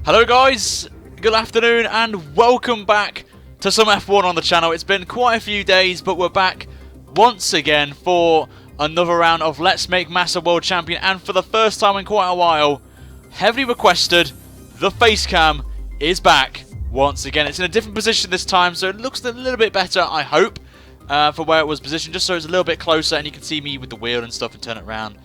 Hello guys, good afternoon and welcome back to some F1 on the channel. It's been quite a few days, but we're back once again for another round of Let's Make Massa World Champion, and for the first time in quite a while, heavily requested, the face cam is back once again. It's in a different position this time, so it looks a little bit better, I hope, for where it was positioned, just so it's a little bit closer and you can see me with the wheel and stuff and turn it around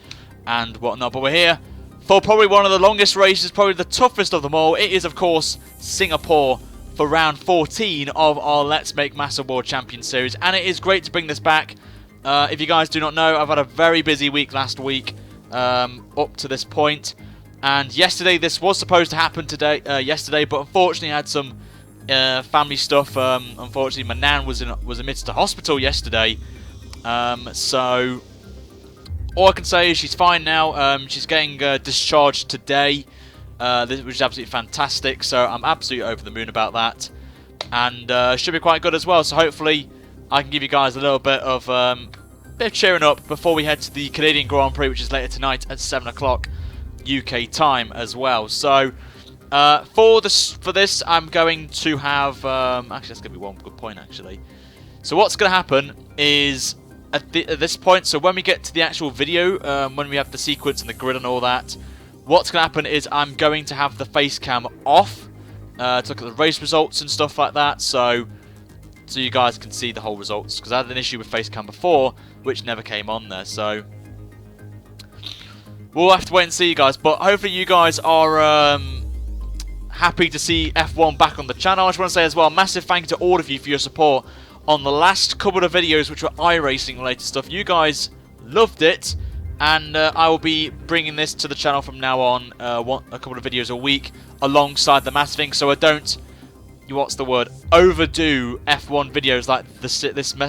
and whatnot. But we're here for probably one of the longest races, probably the toughest of them all. It is, of course, Singapore for round 14 of our Let's Make Massa World Champion series. And it is great to bring this back. If you guys do not know, I've had a very busy week last week up to this point. And yesterday, this was supposed to happen yesterday, but unfortunately I had some family stuff. Unfortunately, my nan was admitted to hospital yesterday. So all I can say is she's fine now. She's getting discharged today, which is absolutely fantastic. So I'm absolutely over the moon about that, and should be quite good as well. So hopefully I can give you guys a little bit of cheering up before we head to the Canadian Grand Prix, which is later tonight at 7 o'clock UK time as well. So for this, I'm going to have actually that's going to be one good point actually. So what's going to happen is, at this point, so when we get to the actual video, when we have the sequence and the grid and all that, what's going to happen is I'm going to have the face cam off to look at the race results and stuff like that, so you guys can see the whole results, because I had an issue with face cam before which never came on there. So we'll have to wait and see, you guys, but hopefully you guys are happy to see F1 back on the channel. I just want to say as well, massive thank you to all of you for your support on the last couple of videos, which were iRacing related stuff. You guys loved it, and I will be bringing this to the channel from now on, a couple of videos a week alongside the Massa thing, so I don't, overdo F1 videos like this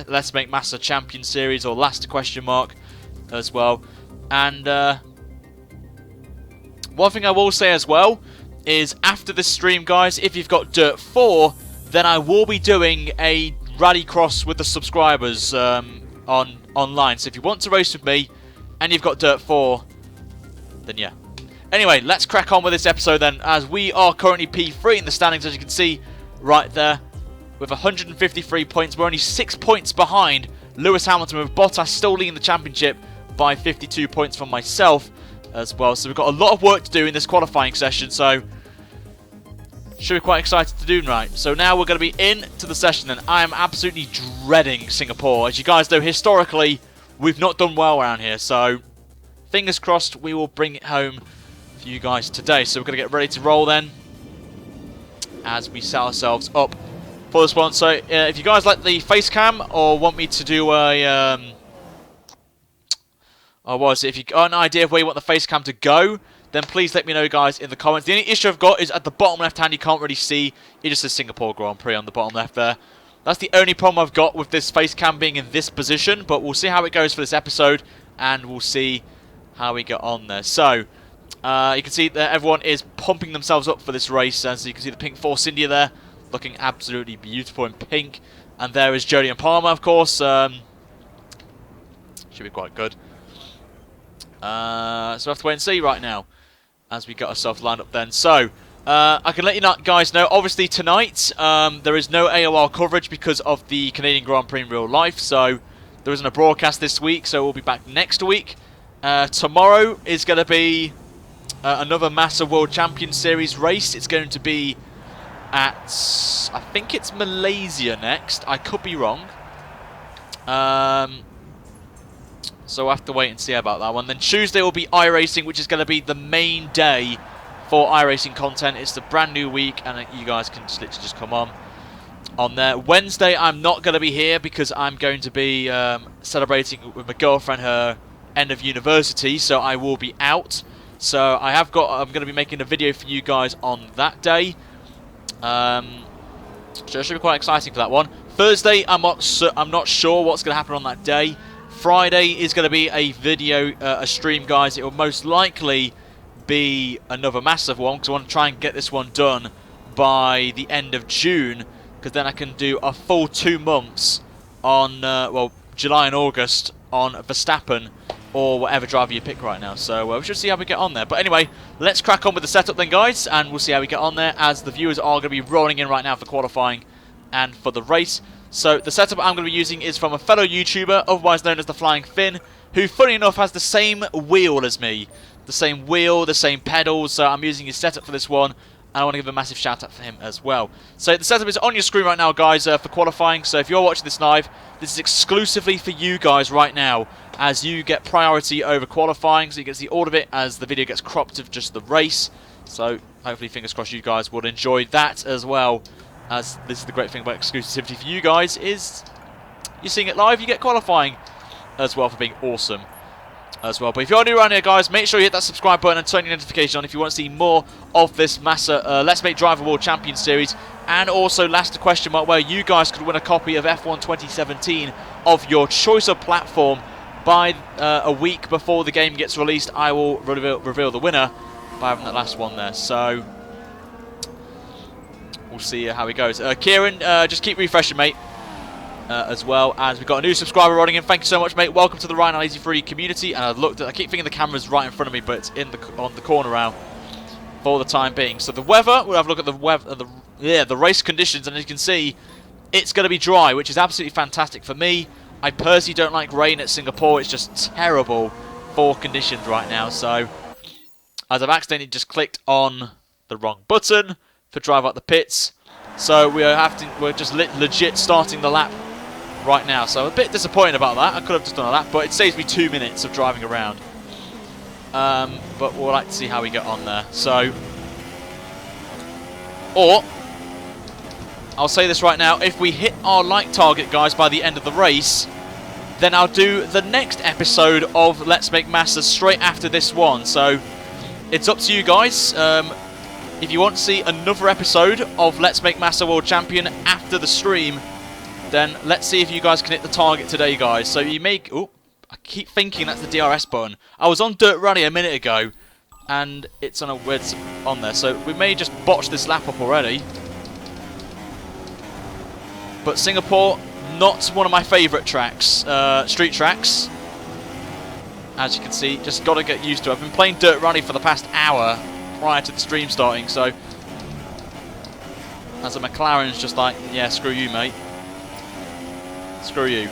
Let's Make Massa Champion series or Last question mark as well. And one thing I will say as well is, after this stream, guys, if you've got Dirt 4, then I will be doing a Rallycross with the subscribers online. So if you want to race with me and you've got Dirt 4, then yeah. Anyway, let's crack on with this episode then, as we are currently P3 in the standings, as you can see right there, with 153 points. We're only 6 points behind Lewis Hamilton, with Bottas still leading the championship by 52 points from myself as well. So we've got a lot of work to do in this qualifying session, so should be quite excited to do right. So now we're going to be into the session, and I am absolutely dreading Singapore. As you guys know, historically, we've not done well around here. So fingers crossed we will bring it home for you guys today. So we're going to get ready to roll then, as we set ourselves up for this one. So if you guys like the face cam, or want me to do a if you got an idea of where you want the face cam to go, then please let me know, guys, in the comments. The only issue I've got is at the bottom left hand, you can't really see. It just says Singapore Grand Prix on the bottom left there. That's the only problem I've got with this face cam being in this position, but we'll see how it goes for this episode, and we'll see how we get on there. So you can see that everyone is pumping themselves up for this race, and so you can see the pink Force India there, looking absolutely beautiful in pink. And there is Jody and Palmer, of course. Should be quite good. So we'll have to wait and see right now, as we get ourselves lined up then. So I can let you guys know, obviously tonight there is no AOR coverage because of the Canadian Grand Prix in real life, so there isn't a broadcast this week, so we'll be back next week. Tomorrow is going to be another Massa World Champion Series race. It's going to be at, I think it's Malaysia next, I could be wrong. So we'll have to wait and see about that one. Then Tuesday will be iRacing, which is going to be the main day for iRacing content. It's the brand new week, and you guys can literally just come on there. Wednesday, I'm not going to be here because I'm going to be celebrating with my girlfriend her end of university, so I will be out. So I'm going to be making a video for you guys on that day. So it should be quite exciting for that one. Thursday, I'm not sure what's going to happen on that day. Friday is going to be a video, a stream, guys. It will most likely be another massive one, because I want to try and get this one done by the end of June, because then I can do a full 2 months on, well, July and August on Verstappen or whatever driver you pick right now. So we should see how we get on there. But anyway, let's crack on with the setup then, guys, and we'll see how we get on there, as the viewers are going to be rolling in right now for qualifying and for the race. So the setup I'm going to be using is from a fellow YouTuber, otherwise known as the Flying Finn, who, funny enough, has the same wheel as me. The same wheel, the same pedals, so I'm using his setup for this one. And I want to give a massive shout out for him as well. So the setup is on your screen right now, guys, for qualifying. So if you're watching this live, this is exclusively for you guys right now, as you get priority over qualifying. So you get to see all of it as the video gets cropped of just the race. So hopefully, fingers crossed, you guys will enjoy that as well, as this is the great thing about exclusivity for you guys, is you're seeing it live, you get qualifying as well for being awesome as well. But if you're new around here, guys, make sure you hit that subscribe button and turn your notification on if you want to see more of this Massa Let's Make Driver World Champion series. And also, last question mark, where you guys could win a copy of F1 2017 of your choice of platform by a week before the game gets released. I will reveal the winner by having that last one there. So we'll see how it goes. Kieran, just keep refreshing, mate. As well as we've got a new subscriber rolling in. Thank you so much, mate. Welcome to the Ryan Lazy Free community. And I keep thinking the camera's right in front of me, but it's on the corner now for the time being. So the weather, we'll have a look at the weather, the race conditions, and as you can see, it's going to be dry, which is absolutely fantastic for me. I personally don't like rain at Singapore. It's just terrible for conditions right now. So as I've accidentally just clicked on the wrong button for drive out the pits, so we're just legit starting the lap right now. So I'm a bit disappointed about that. I could have just done a lap, but it saves me 2 minutes of driving around. But we'll like to see how we get on there. So, or I'll say this right now: if we hit our like target, guys, by the end of the race, then I'll do the next episode of Let's Make Massa straight after this one. So it's up to you guys. If you want to see another episode of Let's Make Massa World Champion after the stream, then let's see if you guys can hit the target today, guys. So you make... Oh, I keep thinking that's the DRS button. I was on Dirt Rally a minute ago, and it's on on there. So we may just botch this lap up already. But Singapore, not one of my favourite tracks, street tracks. As you can see, just got to get used to it. I've been playing Dirt Rally for the past hour prior to the stream starting, so as a McLaren's just like, yeah, screw you, mate. Screw you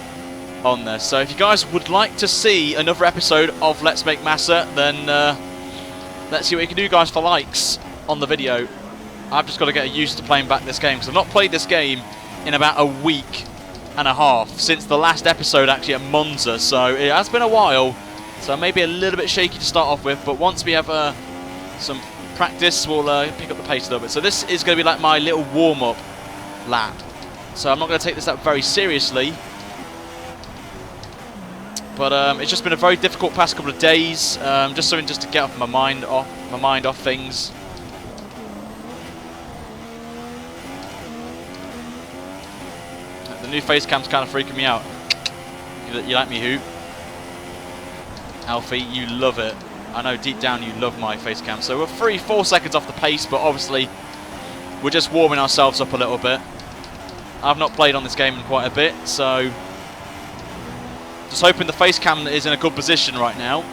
on there. So if you guys would like to see another episode of Let's Make Massa, then let's see what you can do, guys, for likes on the video. I've just got to get used to playing back this game, because I've not played this game in about a week and a half since the last episode actually at Monza, so it has been a while. So maybe a little bit shaky to start off with, but once we have some practice, we'll pick up the pace a little bit. So this is going to be like my little warm-up lap. So I'm not going to take this lap very seriously. But it's just been a very difficult past couple of days. Just something just to get off my mind off things. The new face cam's kind of freaking me out. You like me, who? Alfie, you love it. I know deep down you love my face cam. So we're 3-4 seconds off the pace, but obviously we're just warming ourselves up a little bit. I've not played on this game in quite a bit, so just hoping the face cam is in a good position right now.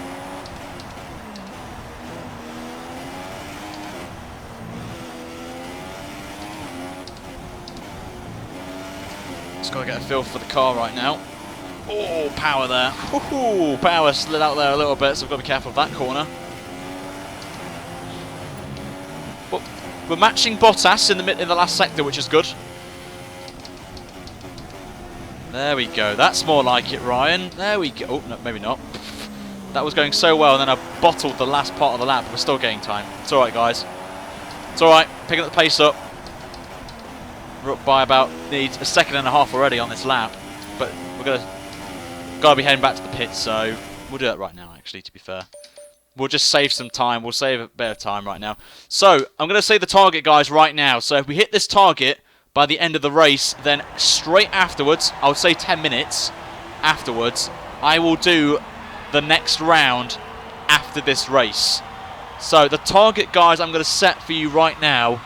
Just got to get a feel for the car right now. Oh, power there. Ooh, power slid out there a little bit, so I've got to be careful of that corner. But we're matching Bottas in the last sector, which is good. There we go. That's more like it, Ryan. There we go. Oh, no, maybe not. That was going so well, and then I bottled the last part of the lap. We're still getting time. It's alright, guys. It's alright. Picking up the pace up. We're up by about, needs a second and a half already on this lap. But we're going to... Gotta be heading back to the pits, so we'll do that right now, actually, to be fair. We'll just save some time. We'll save a bit of time right now. So, I'm going to say the target, guys, right now. So, if we hit this target by the end of the race, then straight afterwards, I would say 10 minutes afterwards, I will do the next round after this race. So, the target, guys, I'm going to set for you right now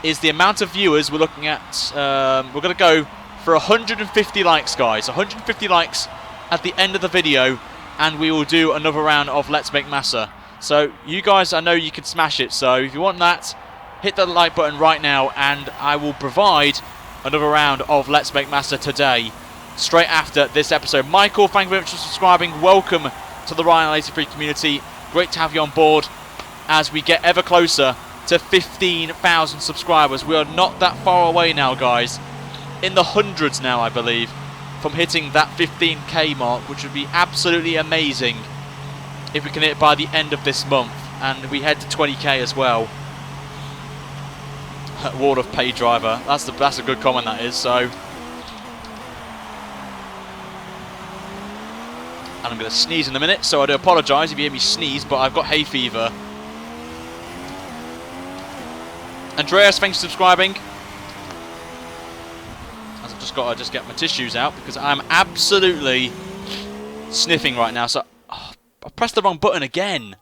is the amount of viewers we're looking at. We're going to go for 150 likes, guys. 150 likes at the end of the video and we will do another round of Let's Make Massa. So you guys, I know you can smash it, so if you want that, hit the like button right now, and I will provide another round of Let's Make Massa today, straight after this episode. Michael, thank you very much for subscribing. Welcome to the Ryan 83 community. Great to have you on board as we get ever closer to 15,000 subscribers. We are not that far away now, guys. In the hundreds now, I believe, from hitting that 15k mark, which would be absolutely amazing if we can hit it by the end of this month. And we head to 20k as well. Wall of Pay driver. That's a good comment, that is. So, and I'm going to sneeze in a minute, so I do apologise if you hear me sneeze, but I've got hay fever. Andreas, thanks for subscribing. As I've just got to get my tissues out because I'm absolutely sniffing right now. So, I pressed the wrong button again.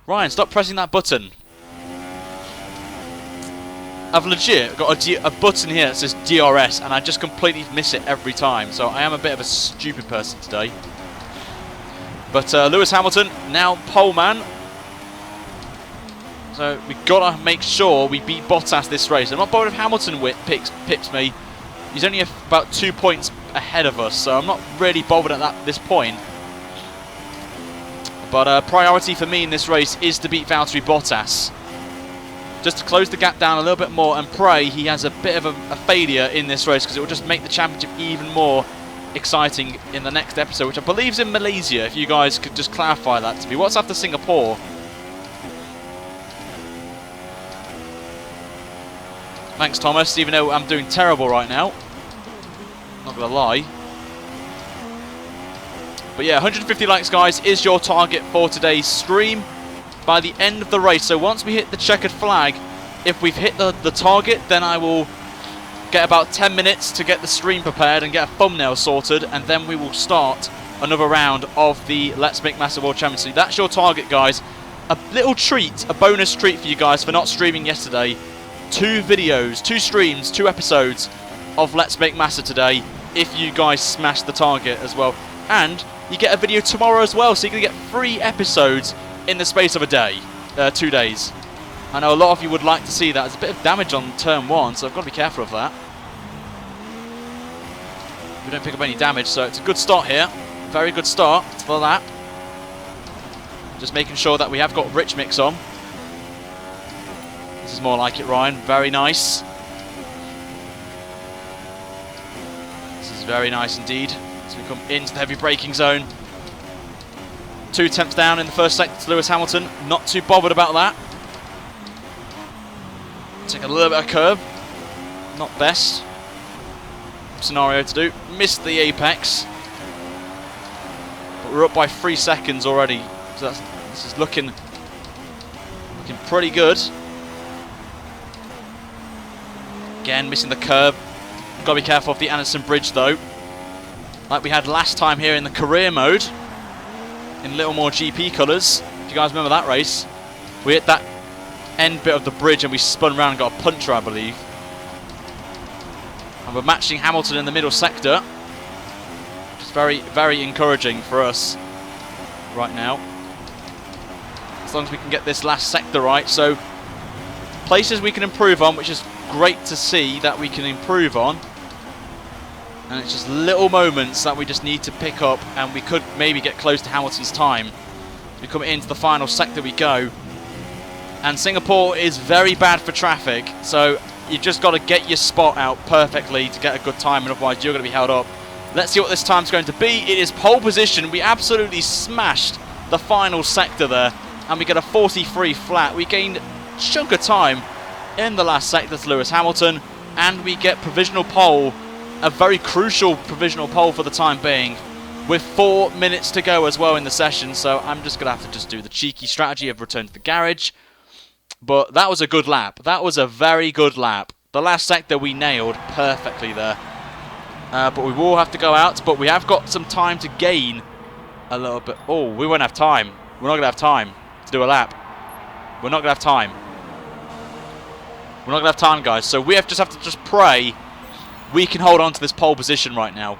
Ryan, stop pressing that button. I've legit got a button here that says DRS, and I just completely miss it every time. So I am a bit of a stupid person today. But Lewis Hamilton, now pole man. So we've got to make sure we beat Bottas this race. I'm not bothered if Hamilton pips me. He's only about 2 points ahead of us, so I'm not really bothered at this point. But priority for me in this race is to beat Valtteri Bottas. Just to close the gap down a little bit more and pray he has a bit of a failure in this race, because it will just make the championship even more exciting in the next episode, which I believe is in Malaysia, if you guys could just clarify that to me. What's after Singapore? Thanks, Thomas, even though I'm doing terrible right now. Not going to lie. But yeah, 150 likes, guys, is your target for today's stream by the end of the race. So once we hit the checkered flag, if we've hit the target, then I will get about 10 minutes to get the stream prepared and get a thumbnail sorted, and then we will start another round of the Let's Make Massa World Championship. That's your target, guys. A little treat, a bonus treat for you guys for not streaming yesterday. 2 videos, 2 streams, 2 episodes of Let's Make Massa today, if you guys smash the target as well. And you get a video tomorrow as well, so you're going to get 3 episodes in the space of a day, 2 days. I know a lot of you would like to see that. There's a bit of damage on turn 1, so I've got to be careful of that. We don't pick up any damage, so it's a good start here. Very good start for that. Just making sure that we have got Rich Mix on. This is more like it, Ryan. Very nice. This is very nice indeed. As we come into the heavy braking zone. 2 attempts down in the first sector to Lewis Hamilton. Not too bothered about that. Take a little bit of curve. Not best scenario to do. Missed the apex. But we're up by 3 seconds already. So this is looking pretty good. Again, missing the curve. Got to be careful of the Anderson Bridge though. Like we had last time here in the career mode. In a little more GP colours. If you guys remember that race, we hit that end bit of the bridge and we spun around and got a puncher, I believe. And we're matching Hamilton in the middle sector, which is very, very encouraging for us right now. As long as we can get this last sector right. So, places we can improve on, which is great to see that we can improve on. And it's just little moments that we just need to pick up, and we could maybe get close to Hamilton's time. We come into the final sector we go. And Singapore is very bad for traffic, so you've just got to get your spot out perfectly to get a good time, and otherwise you're going to be held up. Let's see what this time's going to be. It is pole position. We absolutely smashed the final sector there, and we get a 43 flat. We gained a chunk of time in the last sector to Lewis Hamilton, and we get provisional pole. A very crucial provisional pole for the time being, with 4 minutes to go as well in the session. So I'm just going to have to just do the cheeky strategy of return to the garage. But that was a good lap. That was a very good lap. The last sector we nailed perfectly there. But we will have to go out. But we have got some time to gain a little bit. Oh, we won't have time. We're not going to have time to do a lap. We're not going to have time. We're not going to have time, guys. So we just have to pray we can hold on to this pole position right now.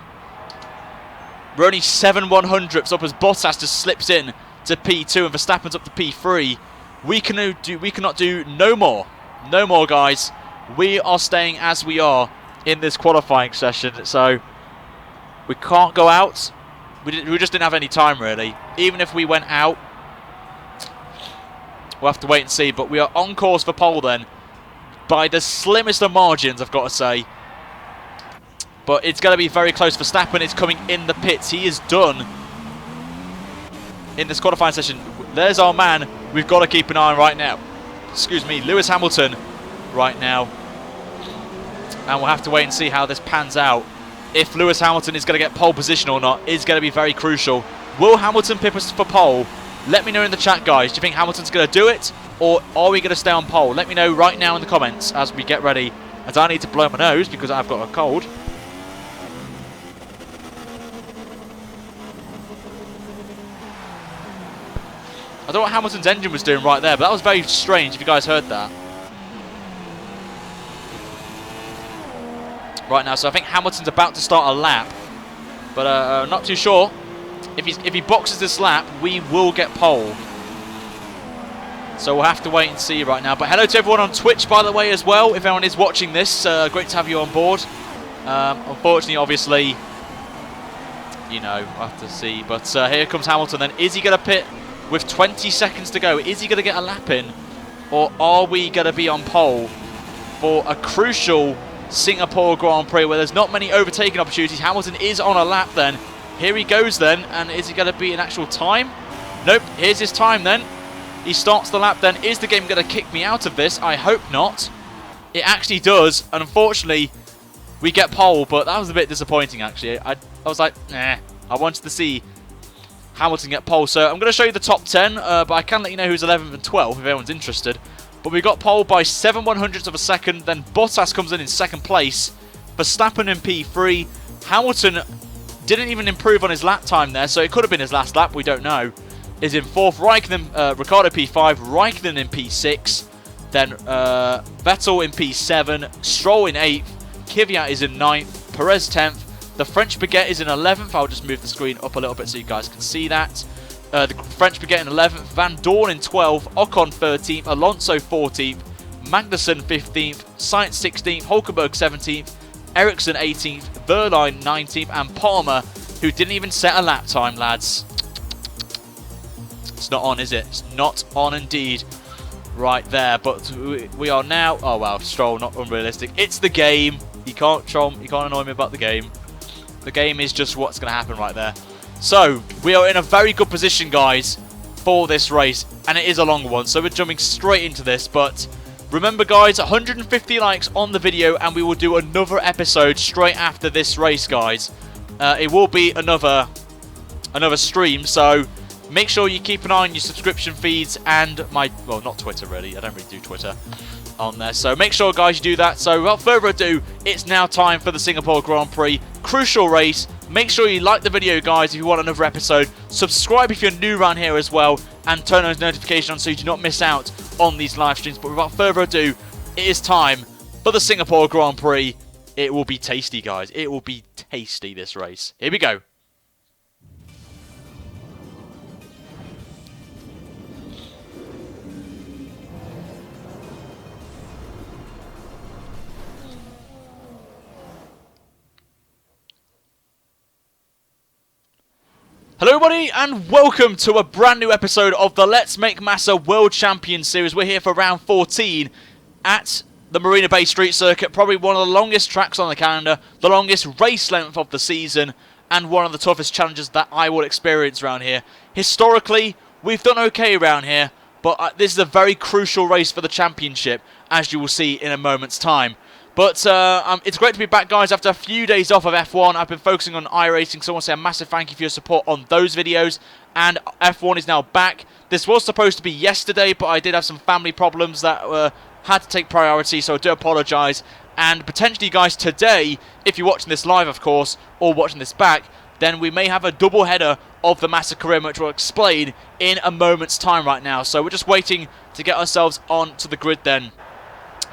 We're only 7/100ths up as Bottas just slips in to P2 and Verstappen's up to P3. We cannot do no more. No more, guys. We are staying as we are in this qualifying session, so we can't go out. We just didn't have any time, really. Even if we went out, we'll have to wait and see. But we are on course for pole then, by the slimmest of margins, I've got to say. But it's going to be very close. Verstappen is coming in the pits. He is done in this qualifying session. There's our man we've got to keep an eye on right now. Excuse me, Lewis Hamilton right now. And we'll have to wait and see how this pans out. If Lewis Hamilton is going to get pole position or not is going to be very crucial. Will Hamilton pip us for pole? Let me know in the chat, guys. Do you think Hamilton's going to do it? Or are we going to stay on pole? Let me know right now in the comments as we get ready. As I need to blow my nose because I've got a cold. I don't know what Hamilton's engine was doing right there, but that was very strange if you guys heard that. Right now, so I think Hamilton's about to start a lap, but not too sure. If he boxes this lap, we will get pole. So we'll have to wait and see right now. But hello to everyone on Twitch, by the way, as well. If anyone is watching this, great to have you on board. Unfortunately, obviously, you know, we'll have to see. But here comes Hamilton. Then is he going to pit with 20 seconds to go? Is he going to get a lap in, or are we going to be on pole for a crucial Singapore Grand Prix where there's not many overtaking opportunities? Hamilton is on a lap then. Here he goes then, and is he going to be an actual time? Nope, here's his time then. He starts the lap then. Is the game going to kick me out of this? I hope not. It actually does, and unfortunately we get pole, but that was a bit disappointing actually. I was like, nah, I wanted to see Hamilton get pole. So I'm going to show you the top 10, but I can let you know who's 11th and 12th if anyone's interested. But we got pole by 7/100ths of a second. Then Bottas comes in second place. Verstappen in P3. Hamilton didn't even improve on his lap time there, so it could have been his last lap. We don't know. Is in 4th. Ricciardo P5. Raikkonen in P6. Then Vettel in P7. Stroll in 8th. Kvyat is in 9th. Perez 10th. The French Baguette is in 11th. I'll just move the screen up a little bit so you guys can see that. The French Baguette in 11th, Van Dorn in 12th, Ocon 13th, Alonso 14th, Magnussen 15th, Sainz 16th, Hulkenberg 17th, Ericsson 18th, Verline 19th, and Palmer, who didn't even set a lap time, lads. It's not on, is it? It's not on indeed. Right there, but we are now... Oh, wow, Stroll, not unrealistic. It's the game. You can't annoy me about the game. The game is just what's going to happen right there. So, we are in a very good position, guys, for this race, and it is a long one, so we're jumping straight into this. But remember, guys, 150 likes on the video, and we will do another episode straight after this race, guys. It will be another stream, so make sure you keep an eye on your subscription feeds and my... Well, not Twitter, really. I don't really do Twitter on there, so make sure, guys, you do that. So, without further ado, it's now time for the Singapore Grand Prix. Crucial race. Make sure you like the video, guys, if you want another episode. Subscribe if you're new around here as well, and turn those notifications on so you do not miss out on these live streams. But without further ado, it is time for the Singapore Grand Prix. It will be tasty, guys. It will be tasty, this race. Here we go. Hello everybody and welcome to a brand new episode of the Let's Make Massa World Champion Series. We're here for round 14 at the Marina Bay Street Circuit, probably one of the longest tracks on the calendar, the longest race length of the season, and one of the toughest challenges that I will experience around here. Historically, we've done okay around here, but this is a very crucial race for the championship, as you will see in a moment's time. But it's great to be back, guys, after a few days off of F1. I've been focusing on iRacing, so I want to say a massive thank you for your support on those videos. And F1 is now back. This was supposed to be yesterday, but I did have some family problems that had to take priority, so I do apologise. And potentially, guys, today, if you're watching this live, of course, or watching this back, then we may have a double header of the Massa career, which we'll explain in a moment's time right now. So we're just waiting to get ourselves onto the grid then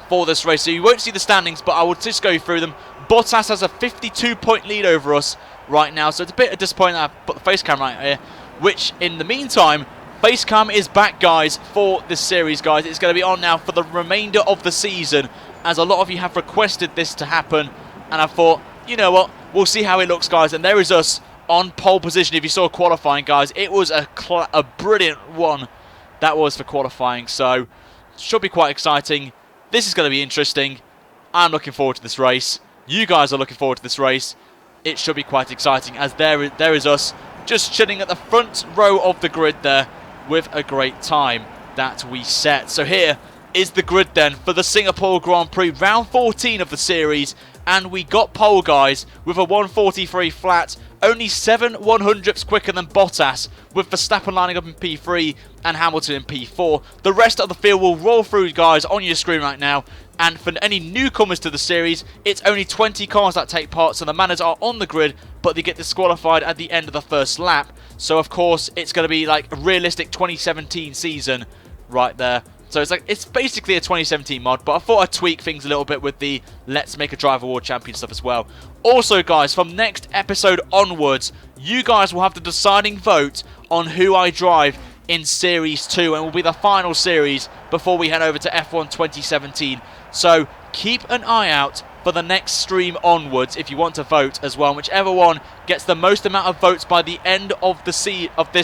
for this race. So you won't see the standings, but I will just go through them. Bottas has a 52-point lead over us right now. So it's a bit disappointing that I've put the face cam right here, which in the meantime, face cam is back, guys, for this series, guys. It's going to be on now for the remainder of the season, as a lot of you have requested this to happen. And I thought, you know what, we'll see how it looks, guys. And there is us on pole position. If you saw qualifying, guys, it was a brilliant one that was for qualifying. So should be quite exciting. This is going to be interesting. I'm looking forward to this race. You guys are looking forward to this race. It should be quite exciting, as there is us just chilling at the front row of the grid there with a great time that we set. So here is the grid then for the Singapore Grand Prix, round 14 of the series. And we got pole, guys, with a 143 flat, only 7 100ths quicker than Bottas, with Verstappen lining up in P3 and Hamilton in P4. The rest of the field will roll through, guys, on your screen right now. And for any newcomers to the series, it's only 20 cars that take part, so the manners are on the grid, but they get disqualified at the end of the first lap. So, of course, it's going to be like a realistic 2017 season right there. So it's basically a 2017 mod, but I thought I'd tweak things a little bit with the Let's Make a Driver World Champion stuff as well. Also, guys, from next episode onwards, you guys will have the deciding vote on who I drive in Series 2, and will be the final series before we head over to F1 2017. So keep an eye out for the next stream onwards if you want to vote as well. Whichever one gets the most amount of votes by the end of this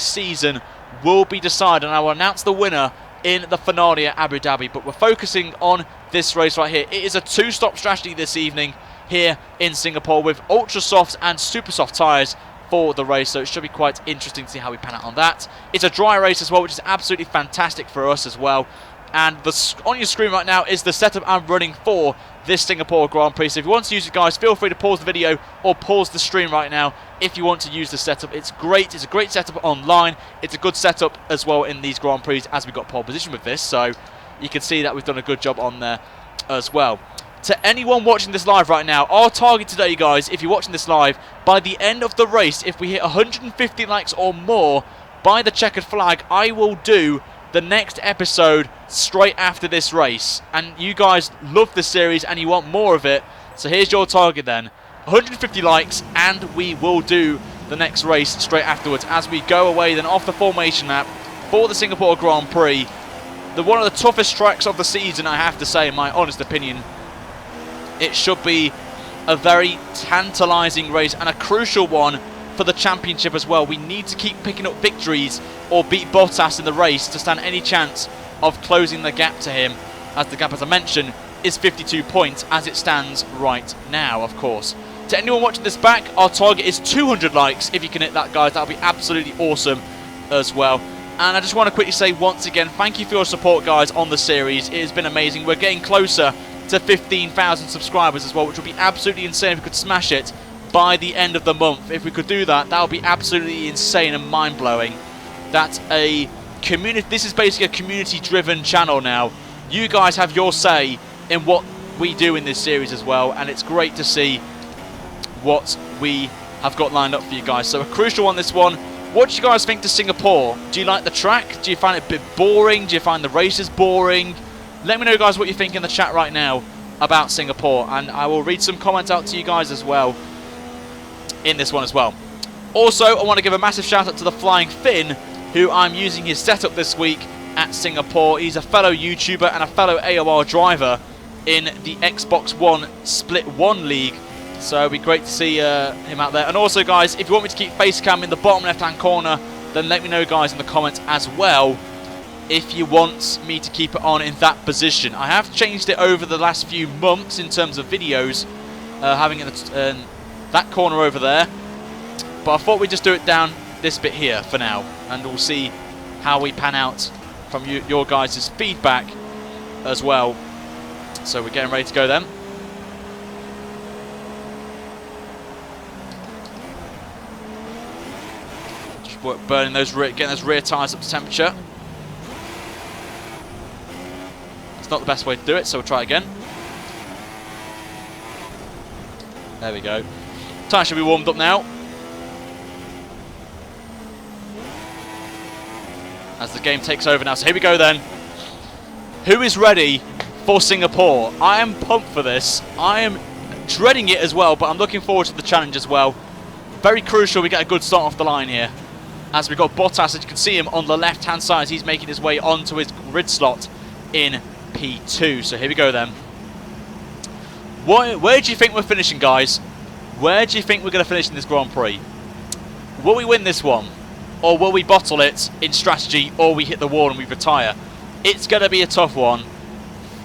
season will be decided, and I will announce the winner in the finale at Abu Dhabi. But we're focusing on this race right here. It is a two-stop strategy this evening here in Singapore, with ultra soft and super soft tyres for the race, so it should be quite interesting to see how we pan out on that. It's a dry race as well, which is absolutely fantastic for us as well. And on your screen right now is the setup I'm running for this Singapore Grand Prix. So if you want to use it, guys, feel free to pause the video or pause the stream right now if you want to use the setup. It's great. It's a great setup online. It's a good setup as well in these Grand Prix, as we got pole position with this. So you can see that we've done a good job on there as well. To anyone watching this live right now, our target today, guys, if you're watching this live, by the end of the race, if we hit 150 likes or more by the checkered flag, I will do the next episode straight after this race. And you guys love this series and you want more of it, so here's your target then. 150 likes and we will do the next race straight afterwards, as we go away then off the formation lap for the Singapore Grand Prix. One of the toughest tracks of the season, I have to say, in my honest opinion. It should be a very tantalising race and a crucial one for the championship as well. We need to keep picking up victories or beat Bottas in the race to stand any chance of closing the gap to him, as the gap, as I mentioned, is 52 points as it stands right now, of course. To anyone watching this back, our target is 200 likes. If you can hit that, guys, that would be absolutely awesome as well. And I just want to quickly say once again, thank you for your support, guys, on the series. It has been amazing. We're getting closer to 15,000 subscribers as well, which would be absolutely insane if we could smash it by the end of the month. If we could do that, that would be absolutely insane and mind-blowing. That's a community. This is basically a community-driven channel now. You guys have your say in what we do in this series as well, and it's great to see what we have got lined up for you guys. So a crucial one, this one. What do you guys think to Singapore? Do you like the track? Do you find it a bit boring? Do you find the races boring? Let me know, guys, what you think in the chat right now about Singapore, and I will read some comments out to you guys as well in this one as well. Also, I want to give a massive shout out to the Flying Finn, who I'm using his setup this week at Singapore. He's a fellow YouTuber and a fellow AOR driver in the Xbox One Split 1 League. So it'll be great to see him out there. And also, guys, if you want me to keep face cam in the bottom left-hand corner, then let me know, guys, in the comments as well, if you want me to keep it on in that position. I have changed it over the last few months in terms of videos, having it that corner over there. But I thought we'd just do it down this bit here for now, and we'll see how we pan out from your guys' feedback as well. So we're getting ready to go then. Just burning those, getting those rear tyres up to temperature. It's not the best way to do it, so we'll try again. There we go. Tyre should be warmed up now, as the game takes over now. So here we go then. Who is ready for Singapore? I am pumped for this. I am dreading it as well, but I'm looking forward to the challenge as well. very crucial we get a good start off the line here. As we've got Bottas, as you can see him on the left-hand side as he's making his way onto his grid slot in P2. So here we go then. Where do you think we're finishing, guys? Where do you think we're going to finish in this Grand Prix? Will we win this one? Or will we bottle it in strategy, or we hit the wall and we retire? It's going to be a tough one.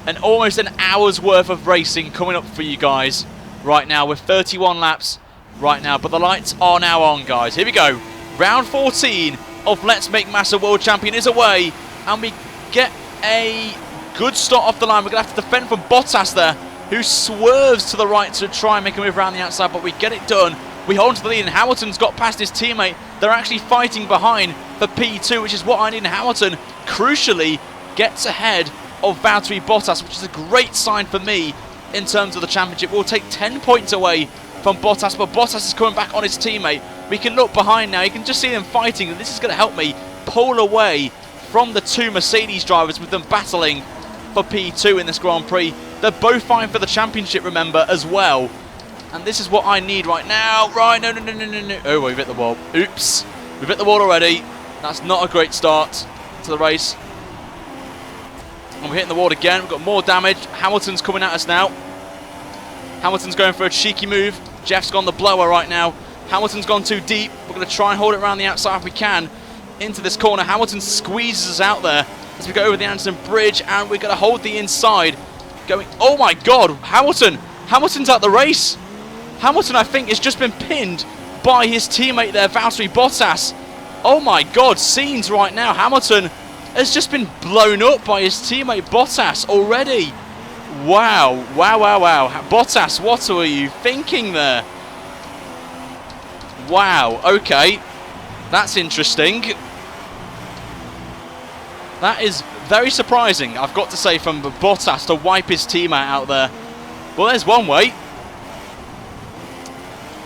And almost an hour's worth of racing coming up for you guys right now with 31 laps right now. But the lights are now on, guys. Here we go. Round 14 of Let's Make Massa World Champion is away. And we get a good start off the line. We're going to have to defend from Bottas there, who swerves to the right to try and make a move around the outside. But we get it done. We hold on to the lead, and Hamilton's got past his teammate. They're actually fighting behind for P2, which is what I need. And Hamilton, crucially, gets ahead of Valtteri Bottas, which is a great sign for me in terms of the championship. We'll take 10 points away from Bottas, but Bottas is coming back on his teammate. We can look behind now. You can just see them fighting, and this is going to help me pull away from the two Mercedes drivers with them battling for P2 in this Grand Prix. They're both fighting for the championship, remember, as well. And this is what I need right now. Right, no. Oh, we've hit the wall. Oops. We've hit the wall already. That's not a great start to the race. And we're hitting the wall again. We've got more damage. Hamilton's coming at us now. Hamilton's going for a cheeky move. Jeff's gone the blower right now. Hamilton's gone too deep. We're going to try and hold it around the outside if we can. Into this corner. Hamilton squeezes us out there as we go over the Anderson Bridge. And we're going to hold the inside. Going. Oh my God. Hamilton's out the race. Hamilton, I think, has just been pinned by his teammate there, Valtteri Bottas. Oh my God, scenes right now. Hamilton has just been blown up by his teammate Bottas already. Wow. Bottas, what were you thinking there? Wow, okay. That's interesting. That is very surprising, I've got to say, from Bottas to wipe his teammate out there. Well, there's one way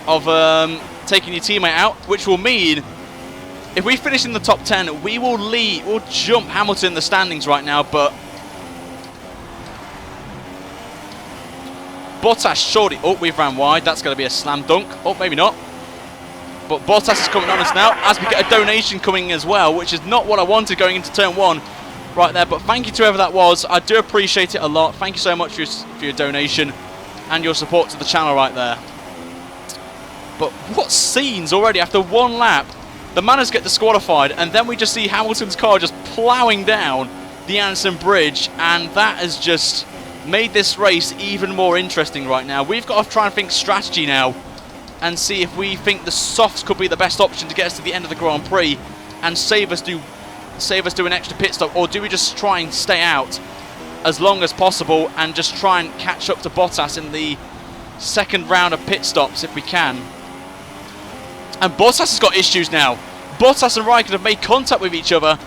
of taking your teammate out, which will mean if we finish in the top 10, we will lead. We'll jump Hamilton in the standings right now, but Bottas surely. Oh, we've ran wide. That's going to be a slam dunk. Oh, maybe not. But Bottas is coming on us now as we get a donation coming as well, which is not what I wanted going into turn 1 right there. But thank you to whoever that was. I do appreciate it a lot. Thank you so much for your donation and your support to the channel right there. But what scenes already after one lap. The Manners get disqualified, and then we just see Hamilton's car just ploughing down the Anderson Bridge, and that has just made this race even more interesting right now. We've got to try and think strategy now and see if we think the softs could be the best option to get us to the end of the Grand Prix and save us do an extra pit stop, or do we just try and stay out as long as possible and just try and catch up to Bottas in the second round of pit stops if we can. And Bottas has got issues now. Bottas and Raikkonen have made contact with each other,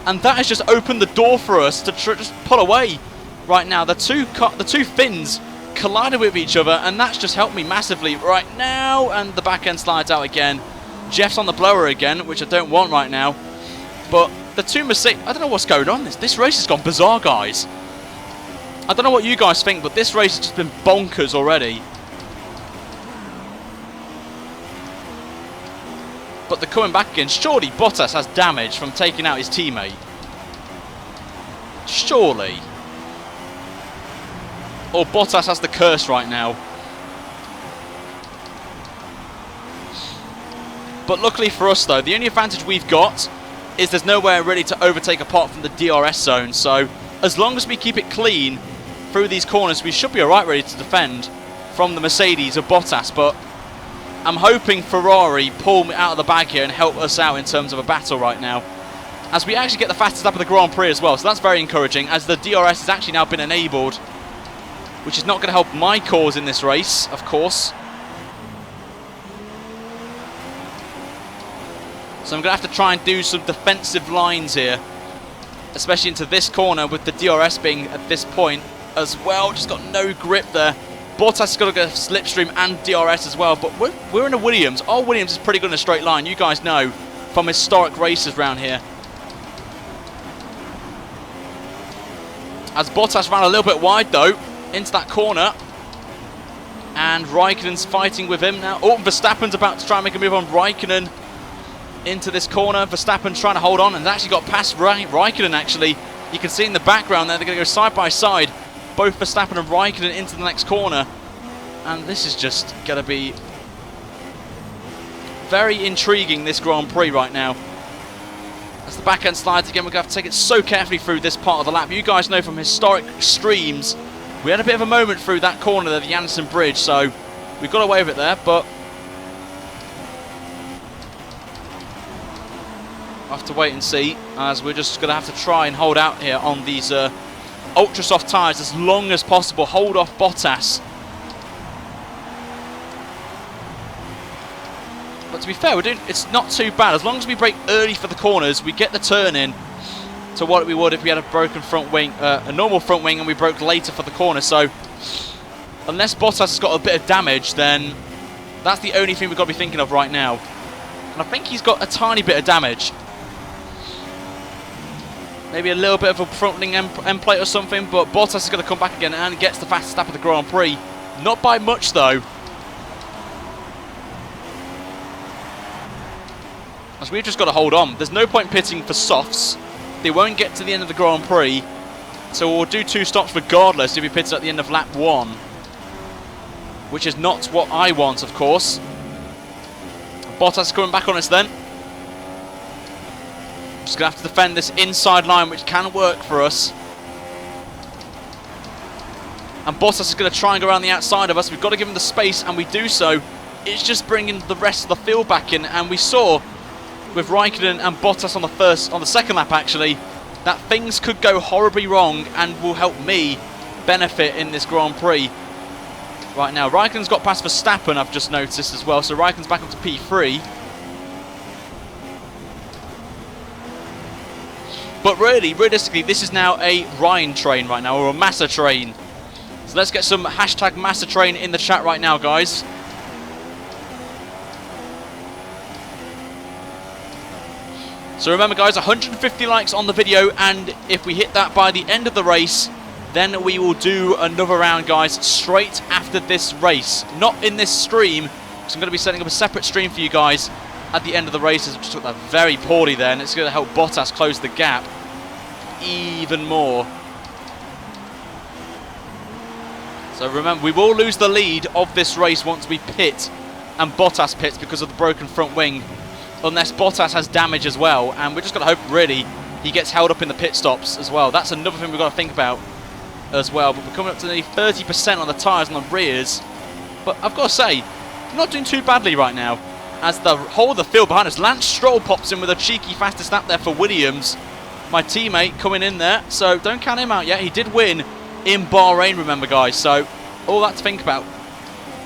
and that has just opened the door for us to just pull away right now. The two fins collided with each other, and that's just helped me massively right now. And the back end slides out again. Jeff's on the blower again, which I don't want right now. But the two Mercedes, I don't know what's going on. This race has gone bizarre, guys. I don't know what you guys think, but this race has just been bonkers already. But they're coming back again. Surely Bottas has damage from taking out his teammate. Surely. Or Bottas has the curse right now. But luckily for us, though, the only advantage we've got is there's nowhere really to overtake apart from the DRS zone. So as long as we keep it clean through these corners, we should be alright ready to defend from the Mercedes of Bottas. But I'm hoping Ferrari pull me out of the bag here and help us out in terms of a battle right now, as we actually get the fastest lap of the Grand Prix as well. So that's very encouraging, as the DRS has actually now been enabled, which is not going to help my cause in this race, of course. So I'm going to have to try and do some defensive lines here, especially into this corner with the DRS being at this point as well. Just got no grip there. Bottas has got to go slipstream and DRS as well, but we're in a Williams. Our Williams is pretty good in a straight line. You guys know from historic races around here. As Bottas ran a little bit wide though into that corner. And Raikkonen's fighting with him now. Oh, Verstappen's about to try and make a move on Raikkonen into this corner. Verstappen's trying to hold on and actually got past Raikkonen, actually. You can see in the background there, they're going to go side by side. Both Verstappen and Raikkonen into the next corner. And this is just going to be very intriguing, this Grand Prix right now. As the back end slides again, we're going to have to take it so carefully through this part of the lap. You guys know from historic streams, we had a bit of a moment through that corner there, the Janssen Bridge, so we got away with it there, but we'll have to wait and see, as we're just going to have to try and hold out here on these ultra soft tyres as long as possible. Hold off Bottas. But to be fair, it's not too bad. As long as we brake early for the corners, we get the turn in to what we would if we had a broken front wing, a normal front wing, and we broke later for the corner. So unless Bottas has got a bit of damage, then that's the only thing we've got to be thinking of right now. And I think he's got a tiny bit of damage. Maybe a little bit of a front wing end plate or something, but Bottas is going to come back again and gets the fastest lap of the Grand Prix. Not by much, though. As we've just got to hold on. There's no point pitting for softs. They won't get to the end of the Grand Prix. So we'll do 2 stops regardless if he pits at the end of lap 1. Which is not what I want, of course. Bottas is coming back on us then. Just going to have to defend this inside line, which can work for us. And Bottas is going to try and go around the outside of us. We've got to give him the space, and we do so. It's just bringing the rest of the field back in, and we saw with Raikkonen and Bottas on the second lap, actually, that things could go horribly wrong and will help me benefit in this Grand Prix. Right now, Raikkonen's got past Verstappen, I've just noticed as well, so Raikkonen's back up to P3. But really, realistically, this is now a Ryan train right now, or a Massa train. So let's get some hashtag Massa train in the chat right now, guys. So remember, guys, 150 likes on the video, and if we hit that by the end of the race, then we will do another round, guys, straight after this race. Not in this stream, because I'm going to be setting up a separate stream for you guys at the end of the race. I just took that very poorly there, and it's going to help Bottas close the gap even more. So remember, we will lose the lead of this race once we pit, and Bottas pits because of the broken front wing. Unless Bottas has damage as well, and we're just going to hope, really, he gets held up in the pit stops as well. That's another thing we've got to think about as well. But we're coming up to nearly 30% on the tyres and the rears. But I've got to say, we're not doing too badly right now. As the whole of the field behind us, Lance Stroll pops in with a cheeky fastest lap there for Williams. My teammate coming in there, so don't count him out yet. He did win in Bahrain, remember, guys, so all that to think about.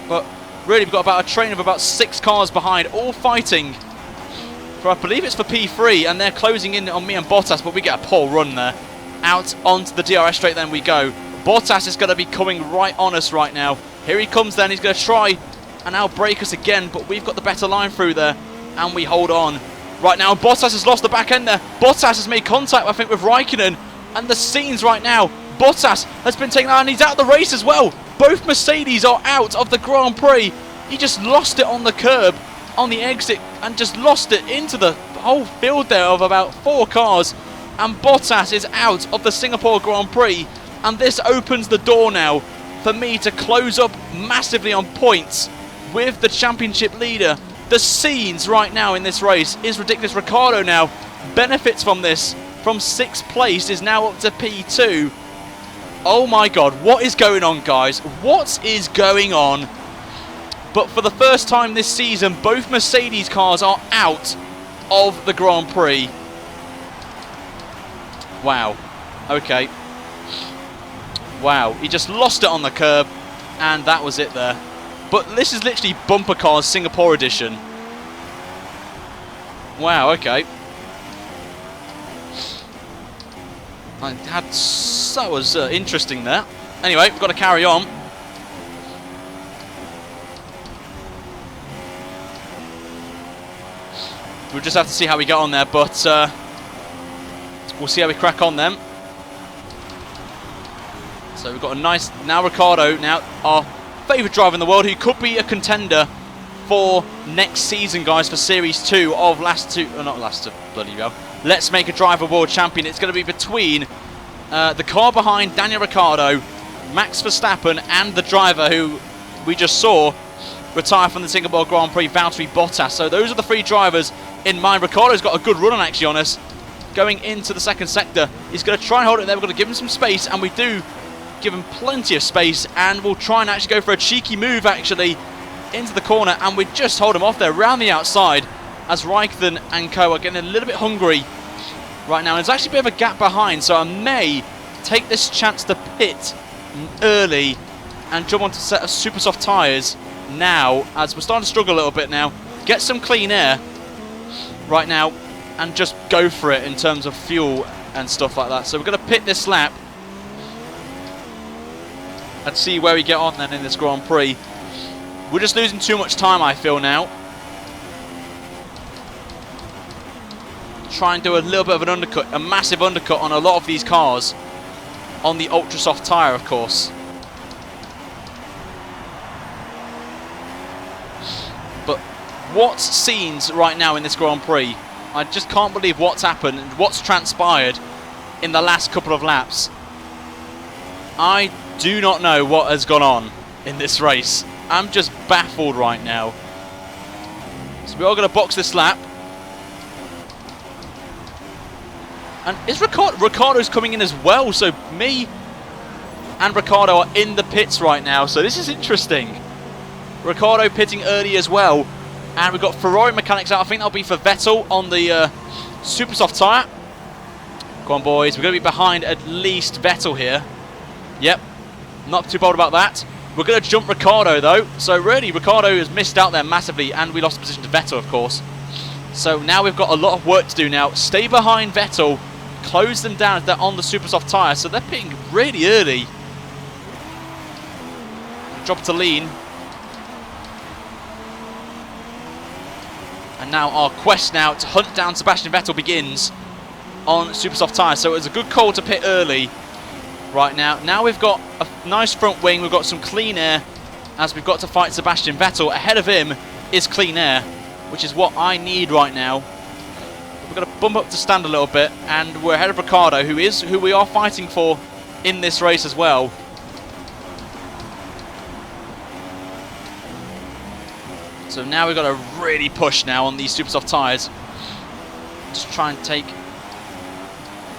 But really, we've got about a train of about 6 cars behind, all fighting for, I believe it's for P3, and they're closing in on me and Bottas, but we get a poor run there. Out onto the DRS straight, then we go. Bottas is going to be coming right on us right now. Here he comes then, he's going to try and now break us again, but we've got the better line through there, and we hold on. Right now, Bottas has lost the back end there. Bottas has made contact, I think, with Raikkonen, and the scenes right now, Bottas has been taken out, and he's out of the race as well. Both Mercedes are out of the Grand Prix. He just lost it on the curb, on the exit, and just lost it into the whole field there of about 4 cars, and Bottas is out of the Singapore Grand Prix, and this opens the door now for me to close up massively on points with the championship leader. The scenes right now in this race is ridiculous. Ricciardo now benefits from this. From 6th place is now up to P2. Oh my god, what is going on, guys? What is going on? But for the first time this season, both Mercedes cars are out of the Grand Prix. Wow. Okay. Wow. He just lost it on the curb, and that was it there. But this is literally Bumper Cars Singapore edition. Wow, okay. That was interesting there. Anyway, we've got to carry on. We'll just have to see how we get on there, but we'll see how we crack on then. So we've got a nice... Now Ricciardo, now our favourite driver in the world who could be a contender for next season, guys, for Series 2 of Let's Make a Driver World Champion. It's going to be between the car behind Daniel Ricciardo, Max Verstappen, and the driver who we just saw retire from the Singapore Grand Prix, Valtteri Bottas. So those are the three drivers in mind. Ricciardo's got a good run on, actually, on us. Going into the second sector, he's going to try and hold it there. We're going to give him some space, and we do give him plenty of space, and we'll try and actually go for a cheeky move, actually, into the corner, and we just hold him off there around the outside as Raikkonen and co are getting a little bit hungry right now. And there's actually a bit of a gap behind, so I may take this chance to pit early and jump onto a set of super soft tyres now, as we're starting to struggle a little bit now. Get some clean air right now and just go for it in terms of fuel and stuff like that. So we're going to pit this lap and see where we get on then in this Grand Prix. We're just losing too much time, I feel, now. Try and do a little bit of an undercut, a massive undercut on a lot of these cars on the ultra soft tyre, of course. But what's scenes right now in this Grand Prix? I just can't believe what's happened and what's transpired in the last couple of laps. I do not know what has gone on in this race. I'm just baffled right now. So we are going to box this lap. And is Ricciardo's coming in as well, so me and Ricciardo are in the pits right now, so this is interesting. Ricciardo pitting early as well, and we've got Ferrari mechanics out. I think that'll be for Vettel on the super soft tyre. Come on, boys, we're going to be behind at least Vettel here. Yep, not too bold about that. We're going to jump Ricciardo though, so really Ricciardo has missed out there massively, and we lost position to Vettel, of course. So now we've got a lot of work to do now. Stay behind Vettel, close them down if they're on the super soft tyre, so they're pitting really early. Drop to lean. And now our quest now to hunt down Sebastian Vettel begins on super soft tyre. So it was a good call to pit early right now. Now we've got a nice front wing, we've got some clean air as we've got to fight Sebastian Vettel. Ahead of him is clean air, which is what I need right now. We're going to bump up to stand a little bit, and we're ahead of Ricciardo, who we are fighting for in this race as well. So now we've got to really push now on these super soft tyres. Just try and take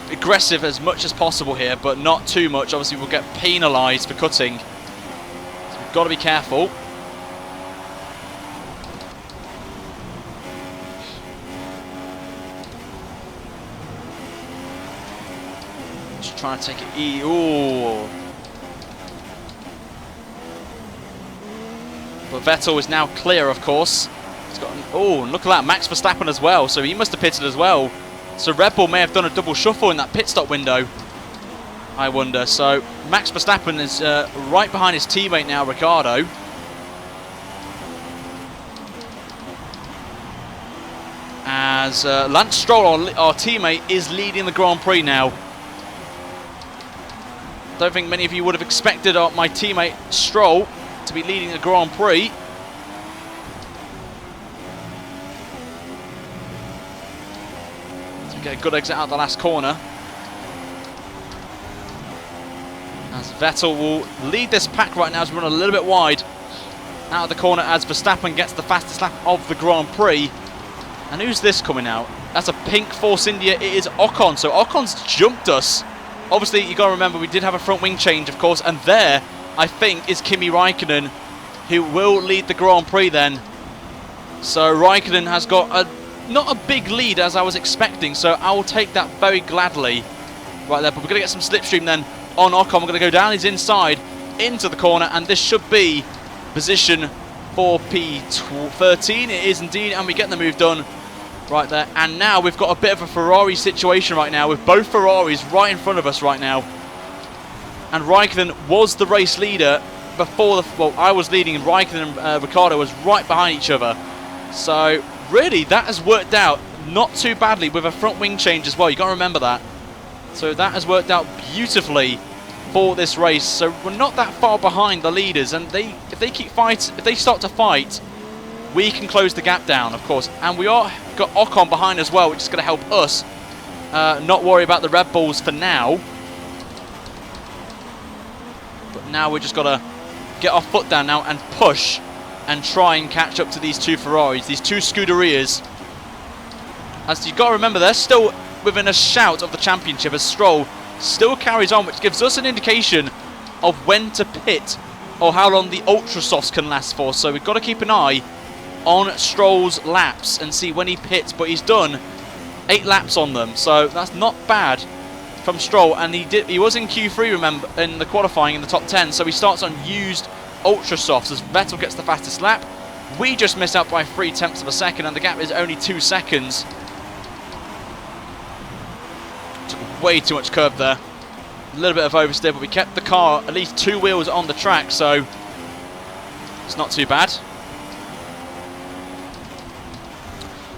aggressive as much as possible here, but not too much. Obviously we'll get penalised for cutting, so we've got to be careful. Just trying to take it ooh. But Vettel is now clear, of course. He's got look at that, Max Verstappen as well, so he must have pitted as well. So Red Bull may have done a double shuffle in that pit stop window, I wonder. So Max Verstappen is right behind his teammate now, Ricciardo. As Lance Stroll, our teammate, is leading the Grand Prix now. Don't think many of you would have expected my teammate Stroll to be leading the Grand Prix. Get a good exit out the last corner. As Vettel will lead this pack right now as we run a little bit wide out of the corner as Verstappen gets the fastest lap of the Grand Prix. And who's this coming out? That's a pink Force India. It is Ocon. So Ocon's jumped us. Obviously, you got to remember we did have a front wing change, of course. And there, I think, is Kimi Raikkonen, who will lead the Grand Prix then. So Raikkonen has got not a big lead as I was expecting, so I will take that very gladly right there. But we're going to get some slipstream then on Ocon. We're going to go down his inside into the corner, and this should be position for P13. It is indeed, and we get the move done right there. And now we've got a bit of a Ferrari situation right now, with both Ferraris right in front of us right now. And Raikkonen was the race leader before I was leading, and Raikkonen and Ricciardo was right behind each other. So really, that has worked out not too badly with a front wing change as well. You got to remember that. So that has worked out beautifully for this race. So we're not that far behind the leaders, and if if they start to fight, we can close the gap down, of course. And we got Ocon behind as well, which is going to help us not worry about the Red Bulls for now. But now we've just got to get our foot down now and push and try and catch up to these two Ferraris, these two Scuderias. As you've got to remember, they're still within a shout of the championship as Stroll still carries on, which gives us an indication of when to pit or how long the Ultra Softs can last for. So we've got to keep an eye on Stroll's laps and see when he pits, but he's done 8 laps on them, so that's not bad from Stroll. And he was in Q3, remember, in the qualifying in the top 10, so he starts on used Ultra Softs as Vettel gets the fastest lap. We just missed out by 0.3 of a second, and the gap is only 2 seconds. Took way too much curb there. A little bit of oversteer, but we kept the car at least 2 wheels on the track, so it's not too bad.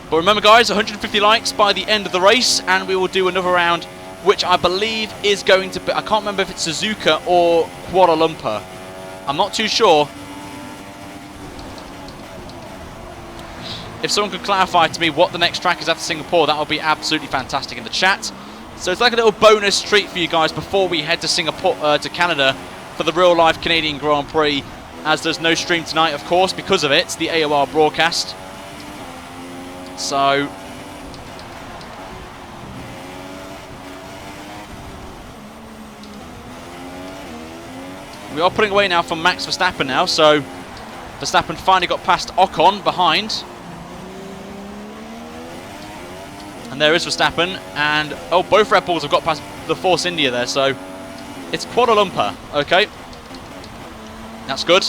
But remember, guys, 150 likes by the end of the race, and we will do another round, which I believe is going to be, I can't remember if it's Suzuka or Kuala Lumpur. I'm not too sure. If someone could clarify to me what the next track is after Singapore, that would be absolutely fantastic in the chat. So it's like a little bonus treat for you guys before we head to Singapore, to Canada, for the real-life Canadian Grand Prix, as there's no stream tonight, of course, because of it, the AOR broadcast. So we are putting away now from Max Verstappen now. So Verstappen finally got past Ocon behind. And there is Verstappen. And oh, both Red Bulls have got past the Force India there. So it's Kuala Lumpur. Okay. That's good.